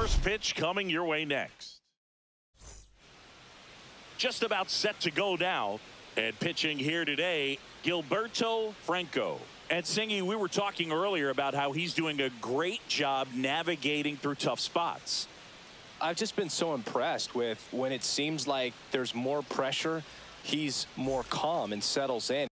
First pitch coming your way next. Just about set to go now. And pitching here today, Gilberto Franco. And Singy, we were talking earlier about how he's doing a great job navigating through tough spots.
I've just been so impressed with when it seems like there's more pressure, he's more calm and settles in.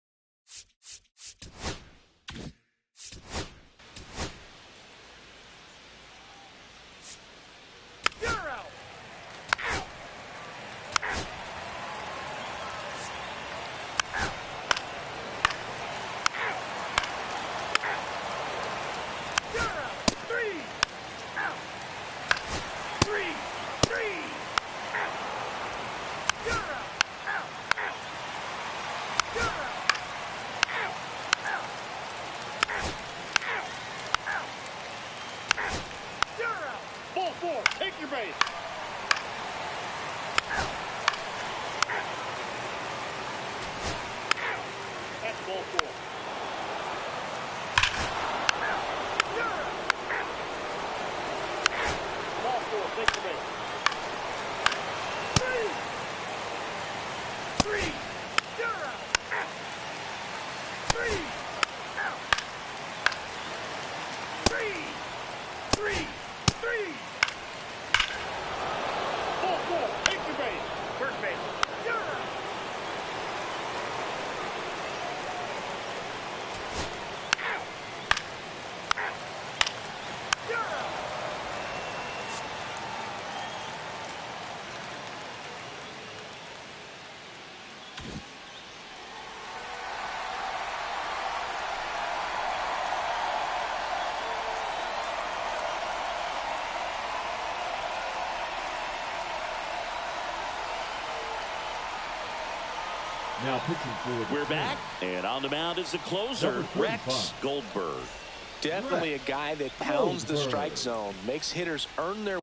Take your base. That's ball 4. Ball 4, take your base. 3. You're out. 3. Out. 3. Ball 4, take your base. First base. You're out. You're out.
Now pitching for
We're back, and on the mound is the closer,
Number 45.
Rex Goldberg.
Definitely a guy that pounds the strike zone, makes hitters earn their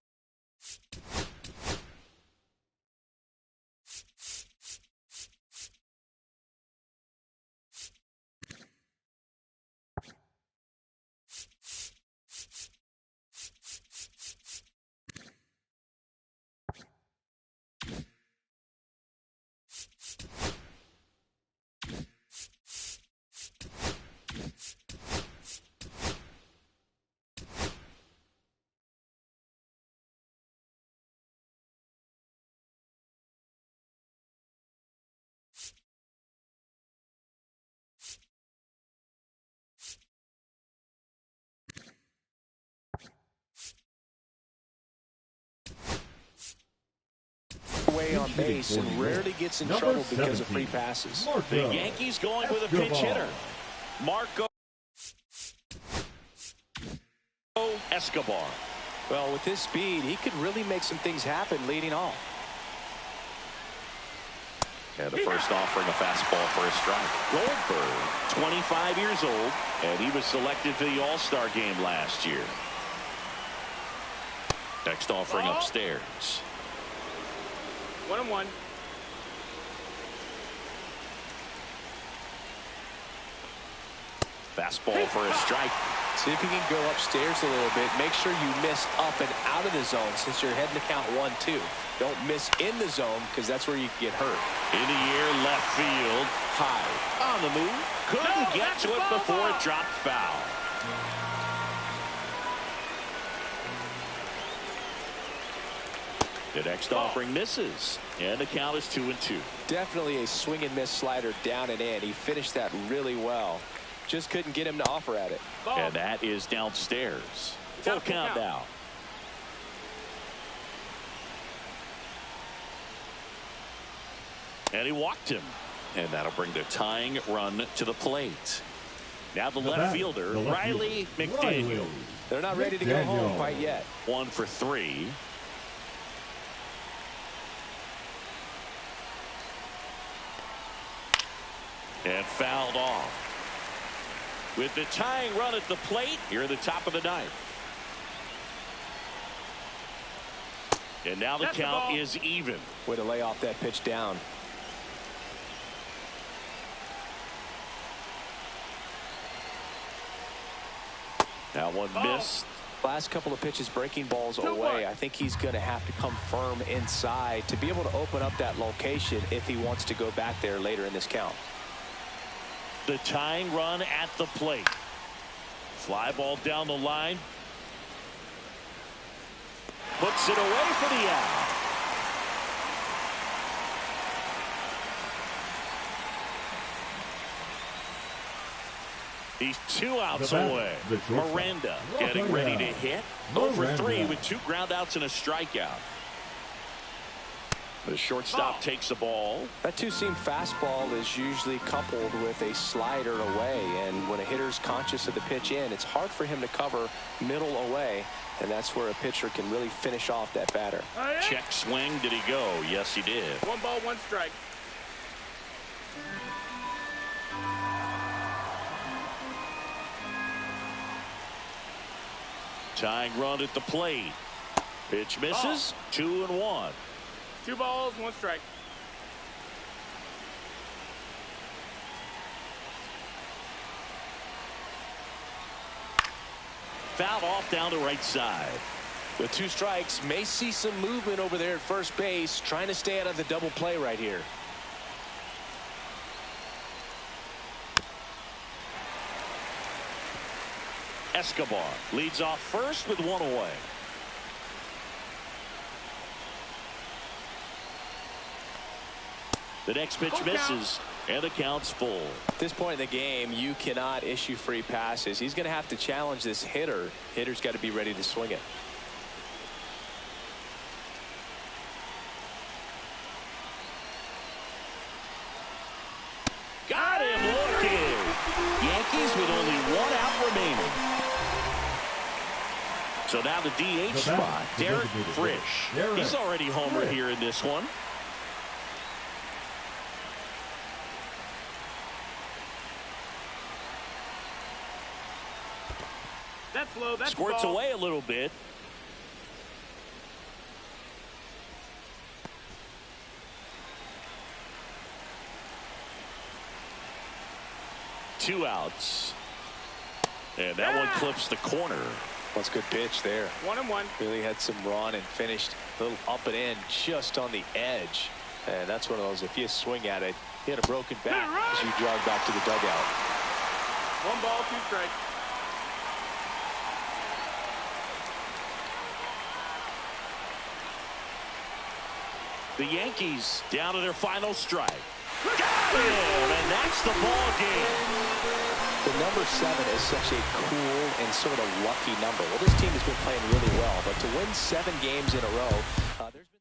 way on base and rarely gets in trouble because of free passes.
The Yankees going with a pinch hitter. Marco Escobar.
Well, with his speed, he could really make some things happen leading off.
And the first offering a fastball for a strike. Goldberg, 25 years old, and he was selected for the All-Star game last year. Next offering upstairs.
1-1.
Fastball for a strike.
See if you can go upstairs a little bit. Make sure you miss up and out of the zone since you're heading to count 1-2. Don't miss in the zone because that's where you get hurt.
In the air, left field, high. On the move. Couldn't get to it before it dropped foul. The next offering misses, and the count is 2-2.
Definitely a swing and miss slider down and in. He finished that really well. Just couldn't get him to offer at it.
And that is downstairs. Full count now. And he walked him. And that'll bring the tying run to the plate. Now the left fielder, Riley McDaniel.
They're not ready to go home quite yet.
1 for 3. And fouled off. With the tying run at the plate, here at the top of the ninth. And now the count is even.
Way to lay off that pitch down.
That one missed.
Last couple of pitches breaking balls away. I think he's going to have to come firm inside to be able to open up that location if he wants to go back there later in this count.
The tying run at the plate. Fly ball down the line. Puts it away for the out. He's 2 outs away. Miranda getting ready to hit. 0 for 3 with 2 groundouts and a strikeout. The shortstop takes the ball.
That two-seam fastball is usually coupled with a slider away, and when a hitter's conscious of the pitch in, it's hard for him to cover middle away, and that's where a pitcher can really finish off that batter.
Check swing. Did he go? Yes, he did.
1 ball, 1 strike.
Tying run at the plate. Pitch misses. 2-1.
2 balls, 1 strike.
Fouled off down the right side.
With 2 strikes, may see some movement over there at first base, trying to stay out of the double play right here.
Escobar leads off first with 1 away. The next pitch misses, and the count's full.
At this point in the game, you cannot issue free passes. He's going to have to challenge this hitter. Hitter's got to be ready to swing it.
Got him looking. Yankees with only 1 out remaining. So now the DH spot, Derek Frisch. He's already homered here in this one.
That's low. That's
Squirts
ball.
away a little bit. Two outs. And that one clips the corner.
That's a good pitch there.
1-1.
Really had some run and finished a little up and in just on the edge. And that's one of those, if you swing at it, you hit a broken back as you jog back to the dugout.
1 ball, 2 strikes.
The Yankees down to their final strike. Got him, and that's the ball game.
The number 7 is such a cool and sort of lucky number. Well, this team has been playing really well, but to win 7 games in a row, there's been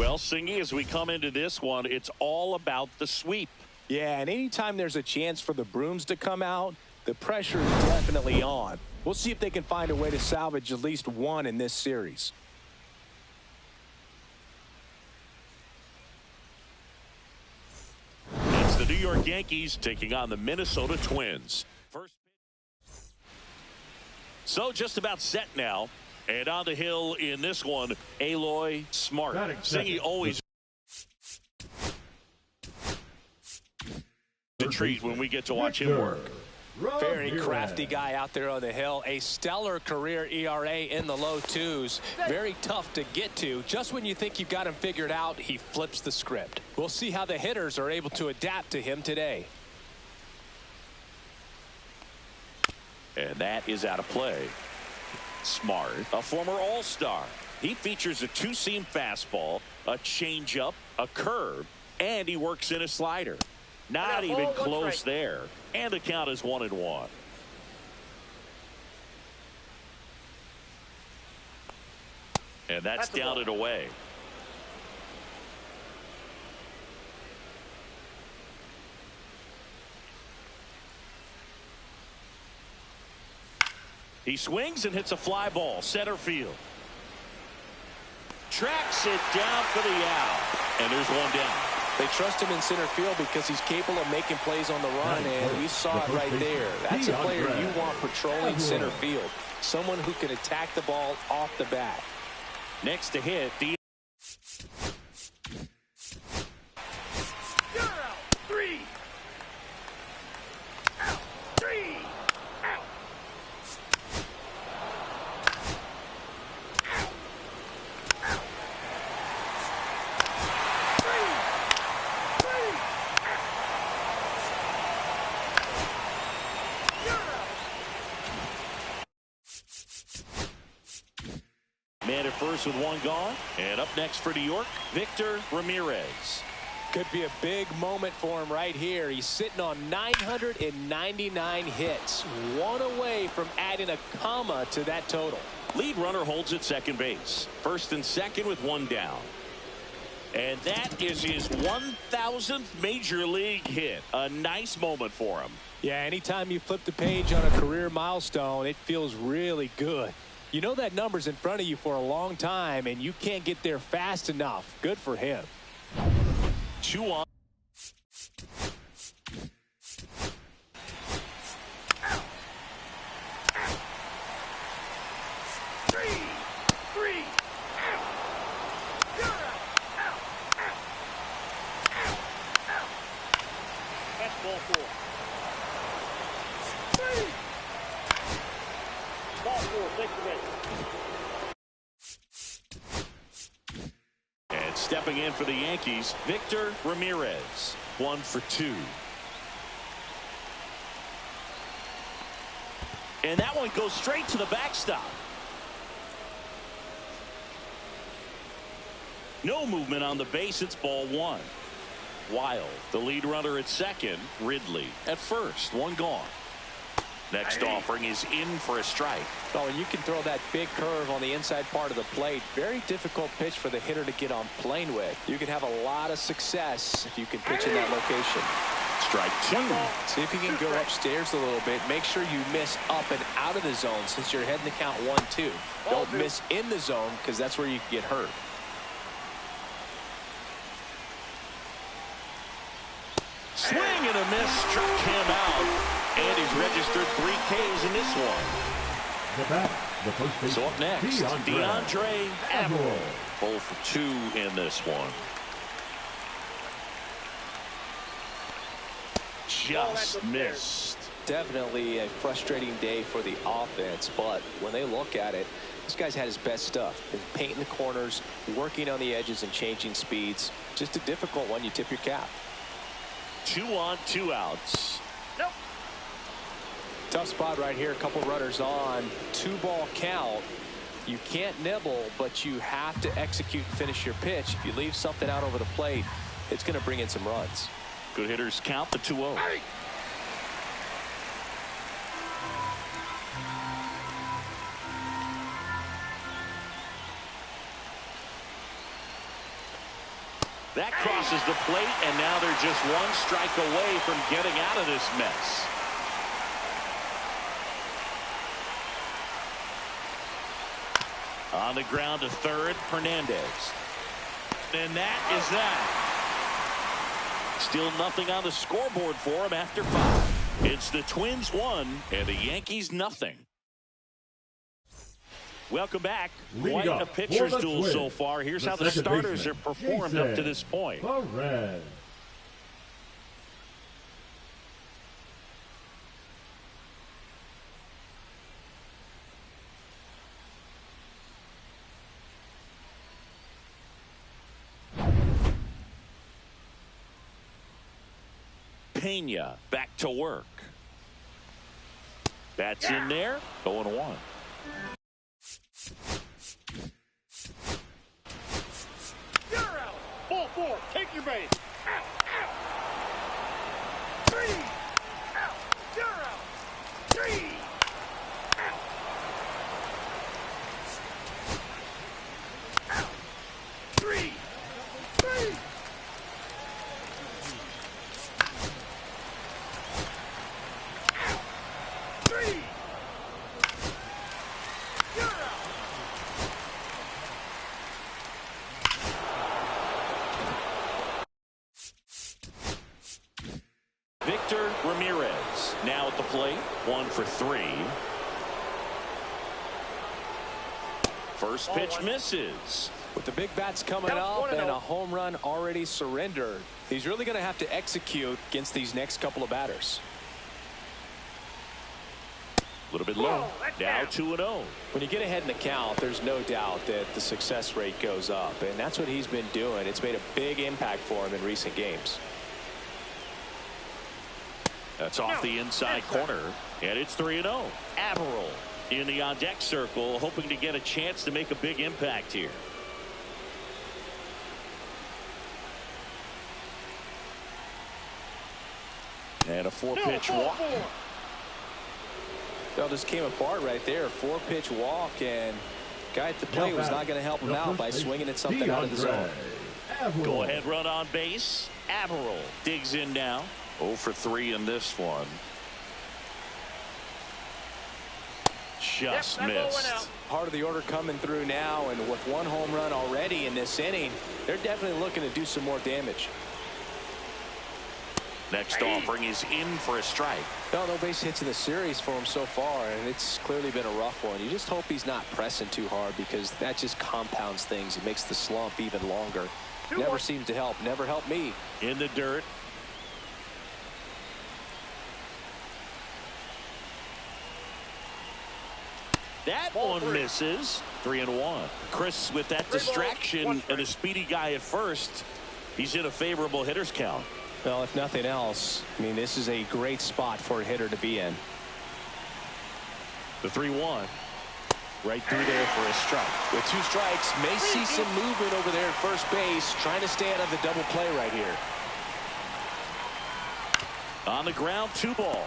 Well, Singy, as we come into this one, it's all about the sweep.
Yeah, and anytime there's a chance for the brooms to come out, the pressure is definitely on. We'll see if they can find a way to salvage at least one in this series.
It's the New York Yankees taking on the Minnesota Twins. First. So just about set now. And on the hill in this one, Aloy Smart. Singy always a treat when we get to watch him work.
Very crafty guy out there on the hill. A stellar career ERA in the low twos. Very tough to get to. Just when you think you've got him figured out, he flips the script. We'll see how the hitters are able to adapt to him today.
And that is out of play. Smart, a former All-Star. He features a two-seam fastball, a changeup, a curve, and he works in a slider. Not even close there. And the count is 1-1. And that's down and away. He swings and hits a fly ball, center field. Tracks it down for the out. And there's one down.
They trust him in center field because he's capable of making plays on the run, and we saw it right there. That's a player you want patrolling center field. Someone who can attack the ball off the bat.
Next to hit, the man at first with one gone. And up next for New York, Victor Ramirez.
Could be a big moment for him right here. He's sitting on 999 hits. One away from adding a comma to that total.
Lead runner holds at second base. First and second with one down. And that is his 1,000th major league hit. A nice moment for him.
Yeah, anytime you flip the page on a career milestone, it feels really good. You know that number's in front of you for a long time, and you can't get there fast enough. Good for him.
2 on.
That's ball 4. Ball 4, take the base.
And stepping in for the Yankees, Victor Ramirez. 1 for 2. And that one goes straight to the backstop. No movement on the base. It's ball 1. Wild, the lead runner at second. Ridley at first. One gone. Next offering is in for a strike.
Oh, and you can throw that big curve on the inside part of the plate. Very difficult pitch for the hitter to get on plane with. You can have a lot of success if you can pitch in that location.
Strike 2.
See if you can go upstairs a little bit. Make sure you miss up and out of the zone since you're heading to count 1-2. Don't miss in the zone because that's where you can get hurt.
Swing and a miss, struck him out. And he's registered 3 Ks in this one.
The first base.
So up next, DeAndre Averill. 0 for 2 in this one. Just missed.
Definitely a frustrating day for the offense, but when they look at it, this guy's had his best stuff. Been painting the corners, working on the edges, and changing speeds. Just a difficult one. You tip your cap.
2 on, 2 outs.
Nope.
Tough spot right here. A couple runners on. 2-ball count. You can't nibble, but you have to execute and finish your pitch. If you leave something out over the plate, it's going to bring in some runs.
Good hitters count the 2-0. That crosses the plate, and now they're just one strike away from getting out of this mess. On the ground to third, Hernandez. And that is that. Still nothing on the scoreboard for him after 5. It's the Twins 1 and the Yankees nothing. Welcome back. Quite a pitcher's duel so far. Here's how the starters are performed up to this point.
Perez.
Pena back to work. That's in there. 0-1.
You're out. Ball 4. Take your base. Out. Out. 3. Out. You're out. 3. Out. Out. 3. 3.
Ramirez now at the plate. 1 for 3. First pitch misses.
With the big bats coming up and a home run already surrendered, he's really going to have to execute against these next couple of batters.
A little bit low. Now 2-0.
When you get ahead in the count, there's no doubt that the success rate goes up, and that's what he's been doing. It's made a big impact for him in recent games.
That's off the inside corner, and it's 3-0. Averill in the on-deck circle, hoping to get a chance to make a big impact here. And a 4-pitch walk.
Well, just came apart right there. 4-pitch walk, and guy at the plate was not going to help him out by swinging at something out of the zone.
Go ahead run on base. Averill digs in now. 0 for 3 in this one. Just missed.
Part of the order coming through now, and with 1 home run already in this inning, they're definitely looking to do some more damage.
Next offering is in for a strike.
No base hits in the series for him so far, and it's clearly been a rough one. You just hope he's not pressing too hard, because that just compounds things. It makes the slump even longer. Never seems to help. Never helped me.
In the dirt. That one misses. 3-1. Chris, with that distraction and a speedy guy at first, he's in a favorable hitter's count.
Well, if nothing else, I mean, this is a great spot for a hitter to be in.
The 3-1. Right through there for a strike.
With 2 strikes, may see some movement over there at first base, trying to stay out of the double play right here.
On the ground, 2 ball.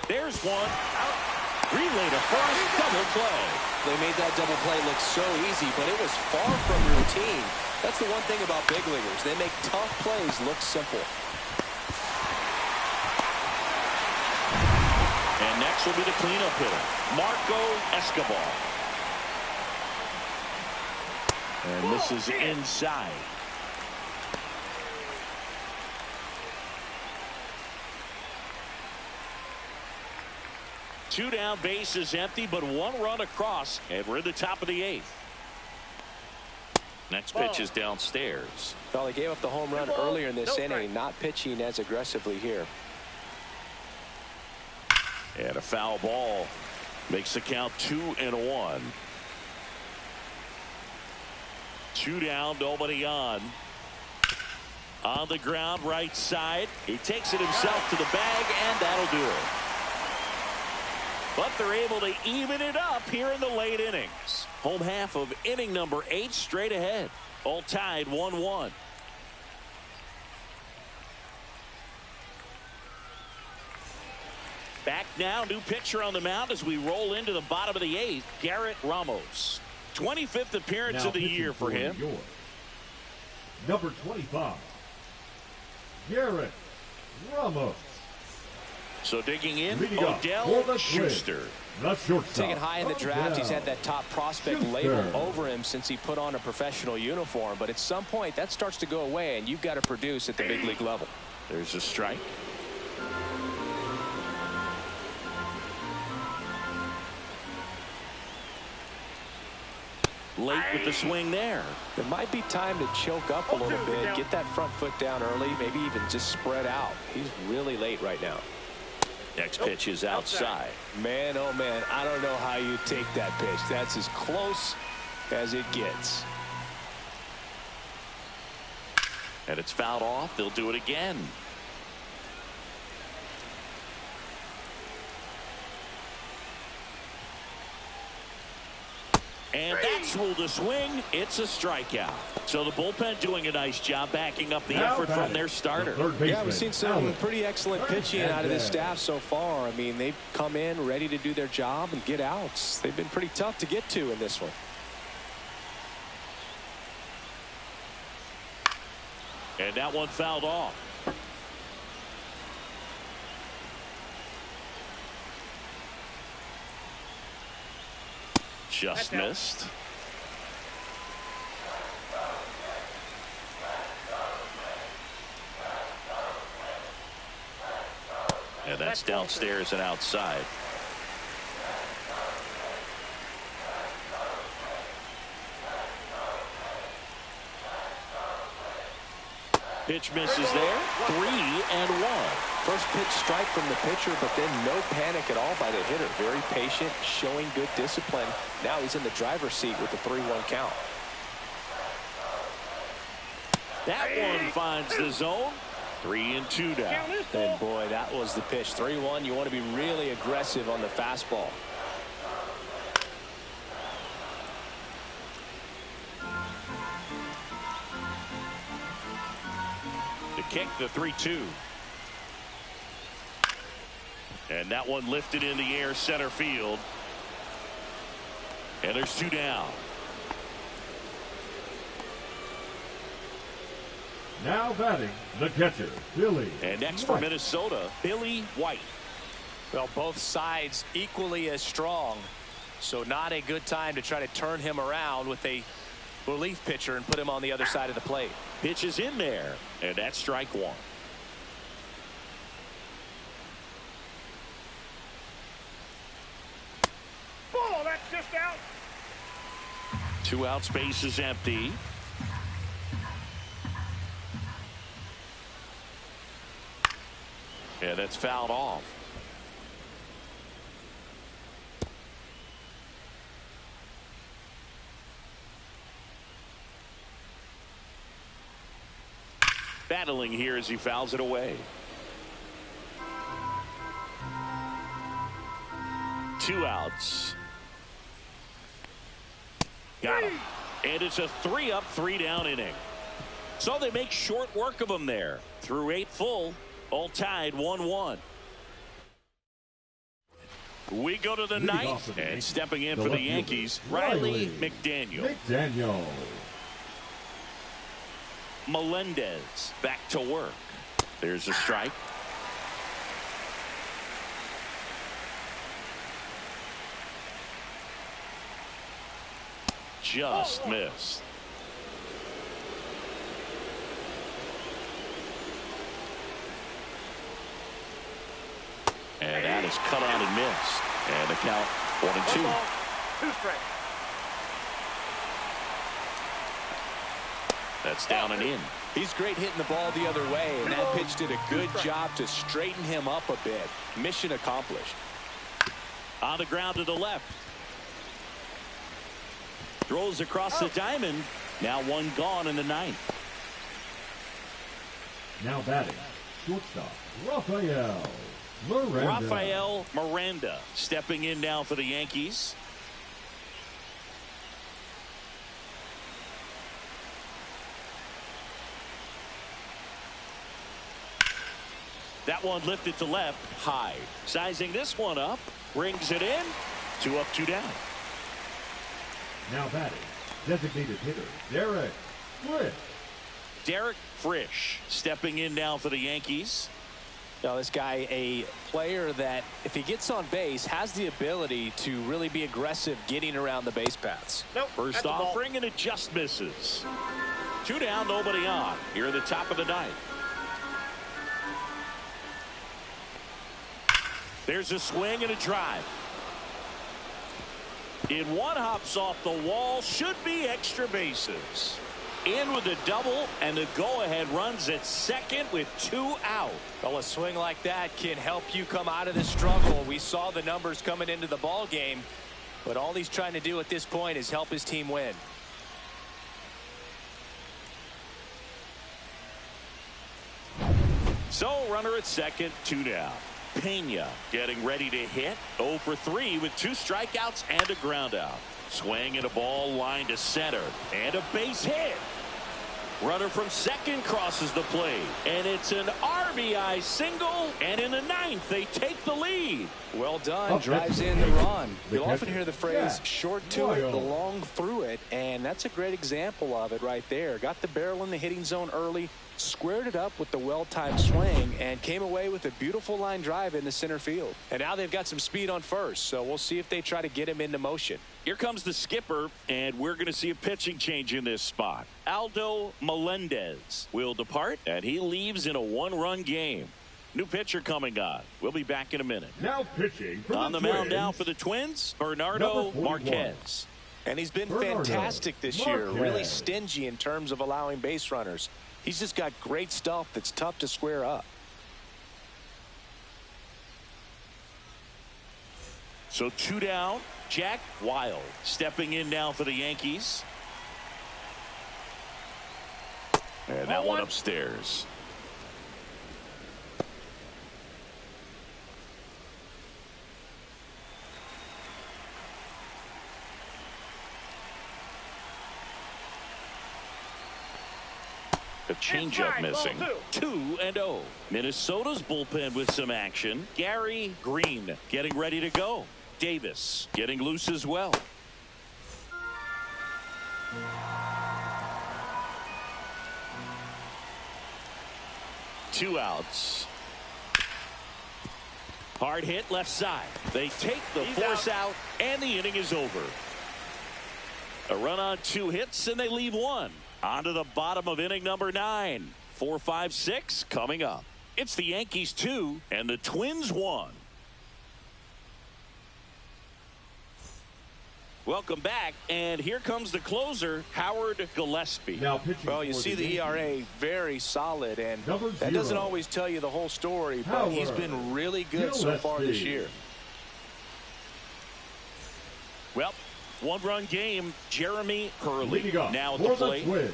There's one. Out. Relay to first, double play.
They made that double play look so easy, but it was far from routine. That's the one thing about big leaguers. They make tough plays look simple.
And next will be the cleanup hitter, Marco Escobar. And this is inside. Two down, bases empty, but 1 run across, and we're in the top of the 8th. Next pitch is downstairs.
Well, he gave up the home run earlier in this inning, not pitching as aggressively here.
And a foul ball makes the count 2-1. 2 down, nobody on. On the ground, right side. He takes it himself to the bag, and that'll do it. But they're able to even it up here in the late innings. Home half of inning number 8 straight ahead. All tied 1-1. Back now, new pitcher on the mound as we roll into the bottom of the 8th, Garrett Ramos. 25th appearance of the year for him.
Number 25, Garrett Ramos.
So digging in,
Leading up for
Odell
the
Schuster.
The shortstop.
Taken high in the draft, he's had that top prospect label
Schuster.
over him since he put on a professional uniform. But at some point, that starts to go away, and you've got to produce at the big league level.
There's a strike. Late with the swing there.
It might be time to choke up a little bit, get that front foot down early, maybe even just spread out. He's really late right now.
Next pitch is outside.
Man, oh man, I don't know how you take that pitch. That's as close as it gets.
And it's fouled off. They'll do it again. And that's ruled a swing. It's a strikeout. So the bullpen doing a nice job backing up the effort from their starter.
Yeah, we've seen some pretty excellent pitching out of this staff so far. I mean, they've come in ready to do their job and get outs. They've been pretty tough to get to in this one.
And that one fouled off. Just missed. And that's downstairs and outside. Pitch misses there. 3-1.
First pitch strike from the pitcher, but then no panic at all by the hitter. Very patient, showing good discipline. Now he's in the driver's seat with the 3-1 count.
That one finds the zone. 3-2 down.
And boy, that was the pitch. 3-1. You want to be really aggressive on the fastball.
The kick, the 3-2. And that one lifted in the air, center field. And there's 2 down.
Now batting, the catcher, Billy.
And next for Minnesota, Billy White.
Well, both sides equally as strong. So not a good time to try to turn him around with a relief pitcher and put him on the other side of the plate.
Pitch is in there. And that's strike 1.
Ball, that's just out.
2 outs, base is empty. And that's fouled off. Battling here as he fouls it away. 2 outs. Got him. And it's a 3-up, 3-down inning. So they make short work of him there. Through 8 full, all tied 1-1. We go to the 9th, and stepping in for the Yankees, Riley McDaniel. Melendez back to work. There's a strike. Just missed. And that is cut on and missed. And the count 1-2.
2 strikes.
That's down and in.
He's great hitting the ball the other way, and that pitch did a good job to straighten him up a bit. Mission accomplished.
On the ground to the left. Throws across the diamond. Now 1 gone in the 9th.
Now batting, shortstop, Rafael Miranda.
Rafael Miranda stepping in now for the Yankees. That one lifted to left, high. Sizing this one up, brings it in. 2 up, 2 down.
Now batting, designated hitter, Derek Swift.
Derek Frisch stepping in now for the Yankees.
Now, this guy, a player that, if he gets on base, has the ability to really be aggressive getting around the base paths.
Nope,
First offering, and it just misses. 2 down, nobody on. Here at the top of the ninth. There's a swing and a drive. In one, hops off the wall. Should be extra bases. In with a double, and the go-ahead runs at second with 2 out.
Well, a swing like that can help you come out of the struggle. We saw the numbers coming into the ball game, but all he's trying to do at this point is help his team win.
So, runner at second, 2 down. Pena getting ready to hit. 0 for 3 with 2 strikeouts and a ground out. Swing and a ball line to center, and a base hit. Runner from second crosses the plate, and it's an RBI single, and in the ninth they take the lead.
Well done. Drives in the run. You'll often hear the phrase short to it, the long through it, and that's a great example of it right there. Got the barrel in the hitting zone early, squared it up with the well-timed swing, and came away with a beautiful line drive in the center field. And now they've got some speed on first, so we'll see if they try to get him into motion.
Here comes the skipper, and we're going to see a pitching change in this spot. Aldo Melendez will depart, and he leaves in a 1-run game. New pitcher coming on. We'll be back in a minute.
Now pitching for
on the mound now for the Twins, Bernardo Marquez.
And he's been fantastic this year, really stingy in terms of allowing base runners. He's just got great stuff that's tough to square up.
So 2 down. Jack Wild stepping in now for the Yankees. And that one upstairs. A changeup missing. 2-0. Minnesota's bullpen with some action. Gary Green getting ready to go. Davis getting loose as well. Two outs. Hard hit left side. They take the force out, and the inning is over. A run on 2 hits, and they leave 1. On to the bottom of inning number 9. 4, 5, 6 coming up. It's the Yankees 2 and the Twins 1. Welcome back, and here comes the closer, Howard Gillespie.
Now pitching.
Well, you see the ERA very solid, and that doesn't always tell you the whole story, but he's been really good so far this year.
Well, 1-run game. Jeremy Hurley now at
the
plate.
Twins,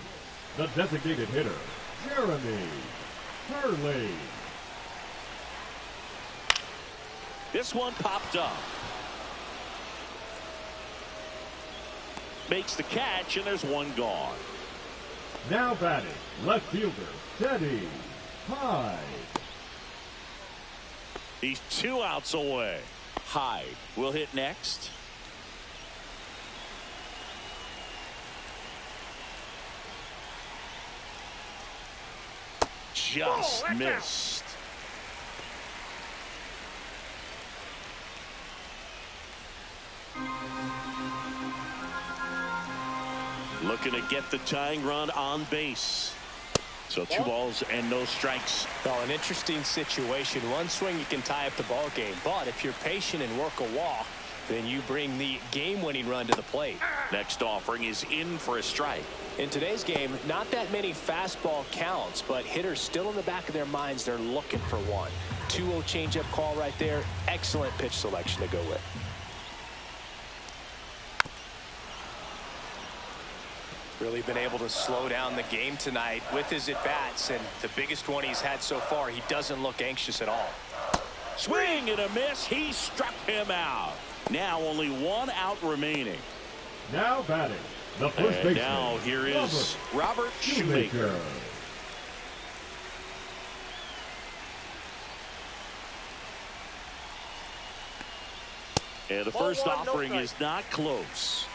the designated hitter, Jeremy Hurley.
This one popped up. Makes the catch, and there's 1 gone.
Now batting, left fielder, Teddy Hyde.
He's 2 outs away. Hyde will hit next. Just missed. Looking to get the tying run on base. So 2 balls and no strikes.
Well, an interesting situation. 1 swing, you can tie up the ball game. But if you're patient and work a walk, then you bring the game-winning run to the plate.
Next offering is in for a strike.
In today's game, not that many fastball counts, but hitters still in the back of their minds, they're looking for 1. 2-0 changeup call right there. Excellent pitch selection to go with. Really been able to slow down the game tonight with his at-bats, and the biggest one he's had so far, he doesn't look anxious at all.
Swing and a miss. He struck him out. Now only 1 out remaining.
Now batting, the first baseman.
Now here is Robert Shoemaker. And the first offering is not close.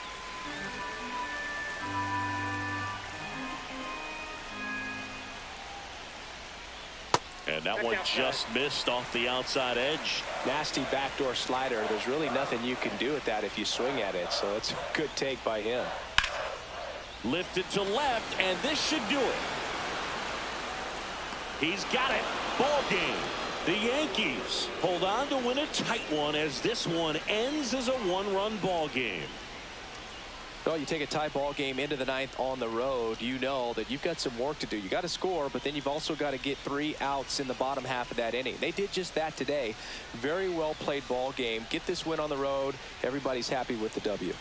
And that one just missed off the outside edge.
Nasty backdoor slider. There's really nothing you can do with that if you swing at it. So it's a good take by him.
Lifted to left, and this should do it. He's got it. Ball game. The Yankees hold on to win a tight one as this one ends as a one-run ball game.
Well, you take a tie ball game into the ninth on the road, you know that you've got some work to do. You got to score, but then you've also got to get 3 outs in the bottom half of that inning. They did just that today. Very well played ball game. Get this win on the road. Everybody's happy with the W.